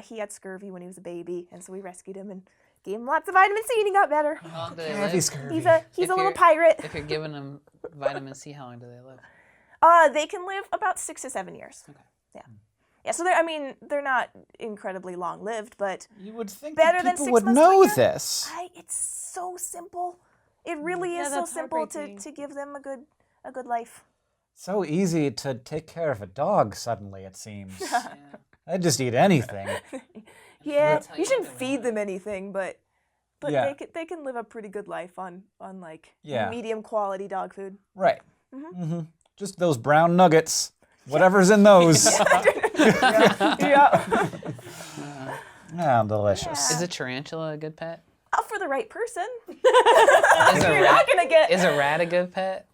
Speaker 2: he had scurvy when he was a baby, and so we rescued him and gave him lots of vitamin C, and he got better.
Speaker 5: How long do they
Speaker 1: Heavy
Speaker 5: live?
Speaker 1: scurvy.
Speaker 2: He's a
Speaker 5: If
Speaker 2: little
Speaker 5: you're-
Speaker 2: pirate.
Speaker 5: If you're giving them vitamin C, how long do they live?
Speaker 2: They can live about 6 to 7 years. Yeah. Yeah, so they're not incredibly long lived, but
Speaker 1: You would think
Speaker 2: better
Speaker 1: that
Speaker 2: than
Speaker 1: people
Speaker 2: 6
Speaker 1: would
Speaker 2: months to a
Speaker 1: know
Speaker 2: year.
Speaker 1: this.
Speaker 2: It's so simple. It really
Speaker 3: Yeah,
Speaker 2: is so
Speaker 3: that's
Speaker 2: simple to
Speaker 3: heartbreaking.
Speaker 2: give them a good life.
Speaker 1: So easy to take care of a dog suddenly, it seems. They'd just eat anything.
Speaker 2: Yeah,
Speaker 5: tell
Speaker 2: you
Speaker 5: you
Speaker 2: shouldn't
Speaker 5: what they
Speaker 2: feed them anything, but
Speaker 1: Yeah.
Speaker 2: they can live a pretty good life on like
Speaker 1: Yeah.
Speaker 2: medium quality dog food.
Speaker 1: Right. Mm-hmm. Just those brown nuggets. Whatever's in those.
Speaker 2: Yeah.
Speaker 1: Ah, delicious.
Speaker 5: Is a tarantula a good pet?
Speaker 2: For the right person.
Speaker 5: Is a
Speaker 2: You're
Speaker 5: rat?
Speaker 2: not gonna get.
Speaker 5: Is a rat a good pet?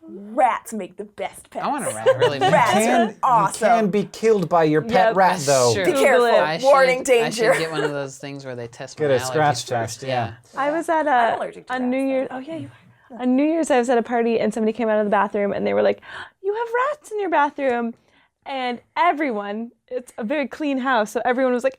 Speaker 2: Rats make the best pets.
Speaker 5: I want a rat really bad.
Speaker 2: Rats
Speaker 1: Can,
Speaker 2: are awesome.
Speaker 1: You can be killed by your pet
Speaker 3: Yep.
Speaker 1: rat, though.
Speaker 5: Sure.
Speaker 2: Be careful.
Speaker 5: I
Speaker 2: Warning,
Speaker 5: should,
Speaker 2: danger.
Speaker 5: I should get one of those things where they test my
Speaker 1: Get a
Speaker 5: allergies
Speaker 1: scratch
Speaker 5: first.
Speaker 1: test, yeah.
Speaker 3: I was at
Speaker 2: I'm allergic to
Speaker 3: on
Speaker 2: rats,
Speaker 3: New Year's. Oh yeah, you are. On New Year's, I was at a party and somebody came out of the bathroom and they were like, "You have rats in your bathroom," and everyone. It's a very clean house, so everyone was like,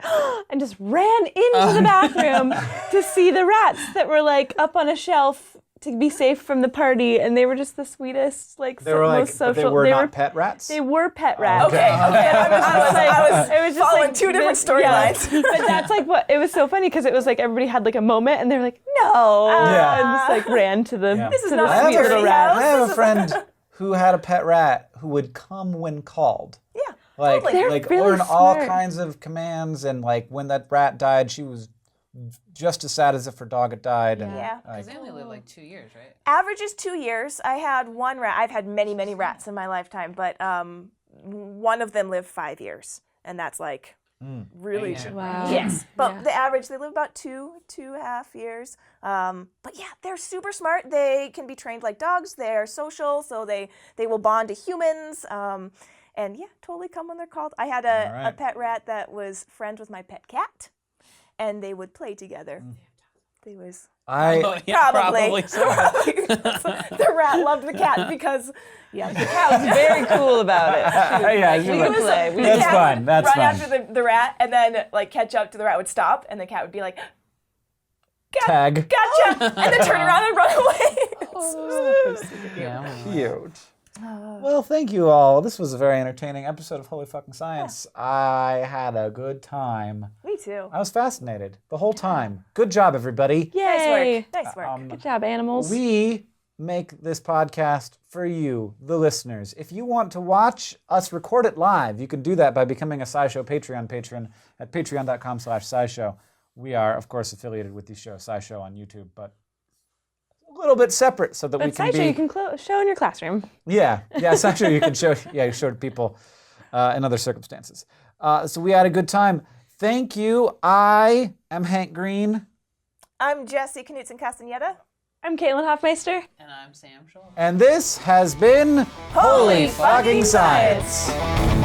Speaker 3: and just ran into the bathroom to see the rats that were like up on a shelf to be safe from the party, and they were just the sweetest, like
Speaker 1: They were
Speaker 3: most
Speaker 1: but
Speaker 3: social.
Speaker 1: they were not pet rats?
Speaker 3: They were pet rats.
Speaker 2: Okay. I was
Speaker 3: It was just
Speaker 2: following
Speaker 3: like
Speaker 2: two different
Speaker 3: this-
Speaker 2: storylines.
Speaker 3: yeah. But that's like what it was so funny because it was like everybody had like a moment and they were like, no,
Speaker 1: Yeah.
Speaker 3: and just like ran to the
Speaker 2: This is
Speaker 3: to
Speaker 2: not
Speaker 3: the
Speaker 2: a
Speaker 3: sweet
Speaker 2: party
Speaker 3: little
Speaker 2: house.
Speaker 3: rat.
Speaker 1: I have a friend who had a pet rat who would come when called.
Speaker 2: Yeah.
Speaker 1: Like,
Speaker 2: Totally.
Speaker 1: like
Speaker 3: They're really
Speaker 1: learn all
Speaker 3: smart.
Speaker 1: kinds of commands, and like when that rat died, she was just as sad as if her dog had died. And,
Speaker 2: Yeah.
Speaker 5: Because
Speaker 1: like,
Speaker 5: they only live like 2 years, right?
Speaker 2: Average is 2 years. I had one rat. I've had many, many rats in my lifetime, but one of them lived 5 years, and that's like really.
Speaker 3: Wow.
Speaker 2: Yes, but
Speaker 3: Yeah.
Speaker 2: the average they live about 2.5 years. But yeah, they're super smart. They can be trained like dogs. They're social, so they will bond to humans. And yeah, totally come when they're called. I had a
Speaker 1: Alright.
Speaker 2: pet rat that was friends with my pet cat, and they would play together. They was
Speaker 5: Oh, yeah,
Speaker 2: probably
Speaker 5: so.
Speaker 2: the rat loved the cat because the cat was
Speaker 3: Very cool about it.
Speaker 1: yeah, you
Speaker 3: We
Speaker 1: would-
Speaker 3: could play. We
Speaker 1: That's
Speaker 2: cat
Speaker 1: fine.
Speaker 2: would
Speaker 1: That's
Speaker 2: run
Speaker 1: fine.
Speaker 2: after the rat and then like catch up to the rat would stop and the cat would be like,
Speaker 1: Tag.
Speaker 2: gotcha, and then turn around and run away.
Speaker 5: Yeah, well,
Speaker 1: Cute. Well, thank you all. This was a very entertaining episode of Holy Fucking Science. I had a good time.
Speaker 2: Me too.
Speaker 1: I was fascinated the whole time. Good job, everybody.
Speaker 3: Yay!
Speaker 2: Nice work.
Speaker 3: Good job, animals.
Speaker 1: We make this podcast for you, the listeners. If you want to watch us record it live, you can do that by becoming a SciShow Patreon patron at patreon.com/SciShow. We are, of course, affiliated with the show SciShow on YouTube, but a little bit separate so that we
Speaker 3: But
Speaker 1: can
Speaker 3: SciShow
Speaker 1: be...
Speaker 3: you can show in your classroom.
Speaker 1: Yeah, SciShow you can show, you show to people in other circumstances. So we had a good time. Thank you. I am Hank Green.
Speaker 2: I'm Jessi Knudsen Castañeda.
Speaker 3: I'm Caitlin Hofmeister.
Speaker 5: and I'm Sam Schultz.
Speaker 1: And this has been
Speaker 2: Holy
Speaker 1: Fucking
Speaker 2: Fucking
Speaker 1: Science.
Speaker 2: Science.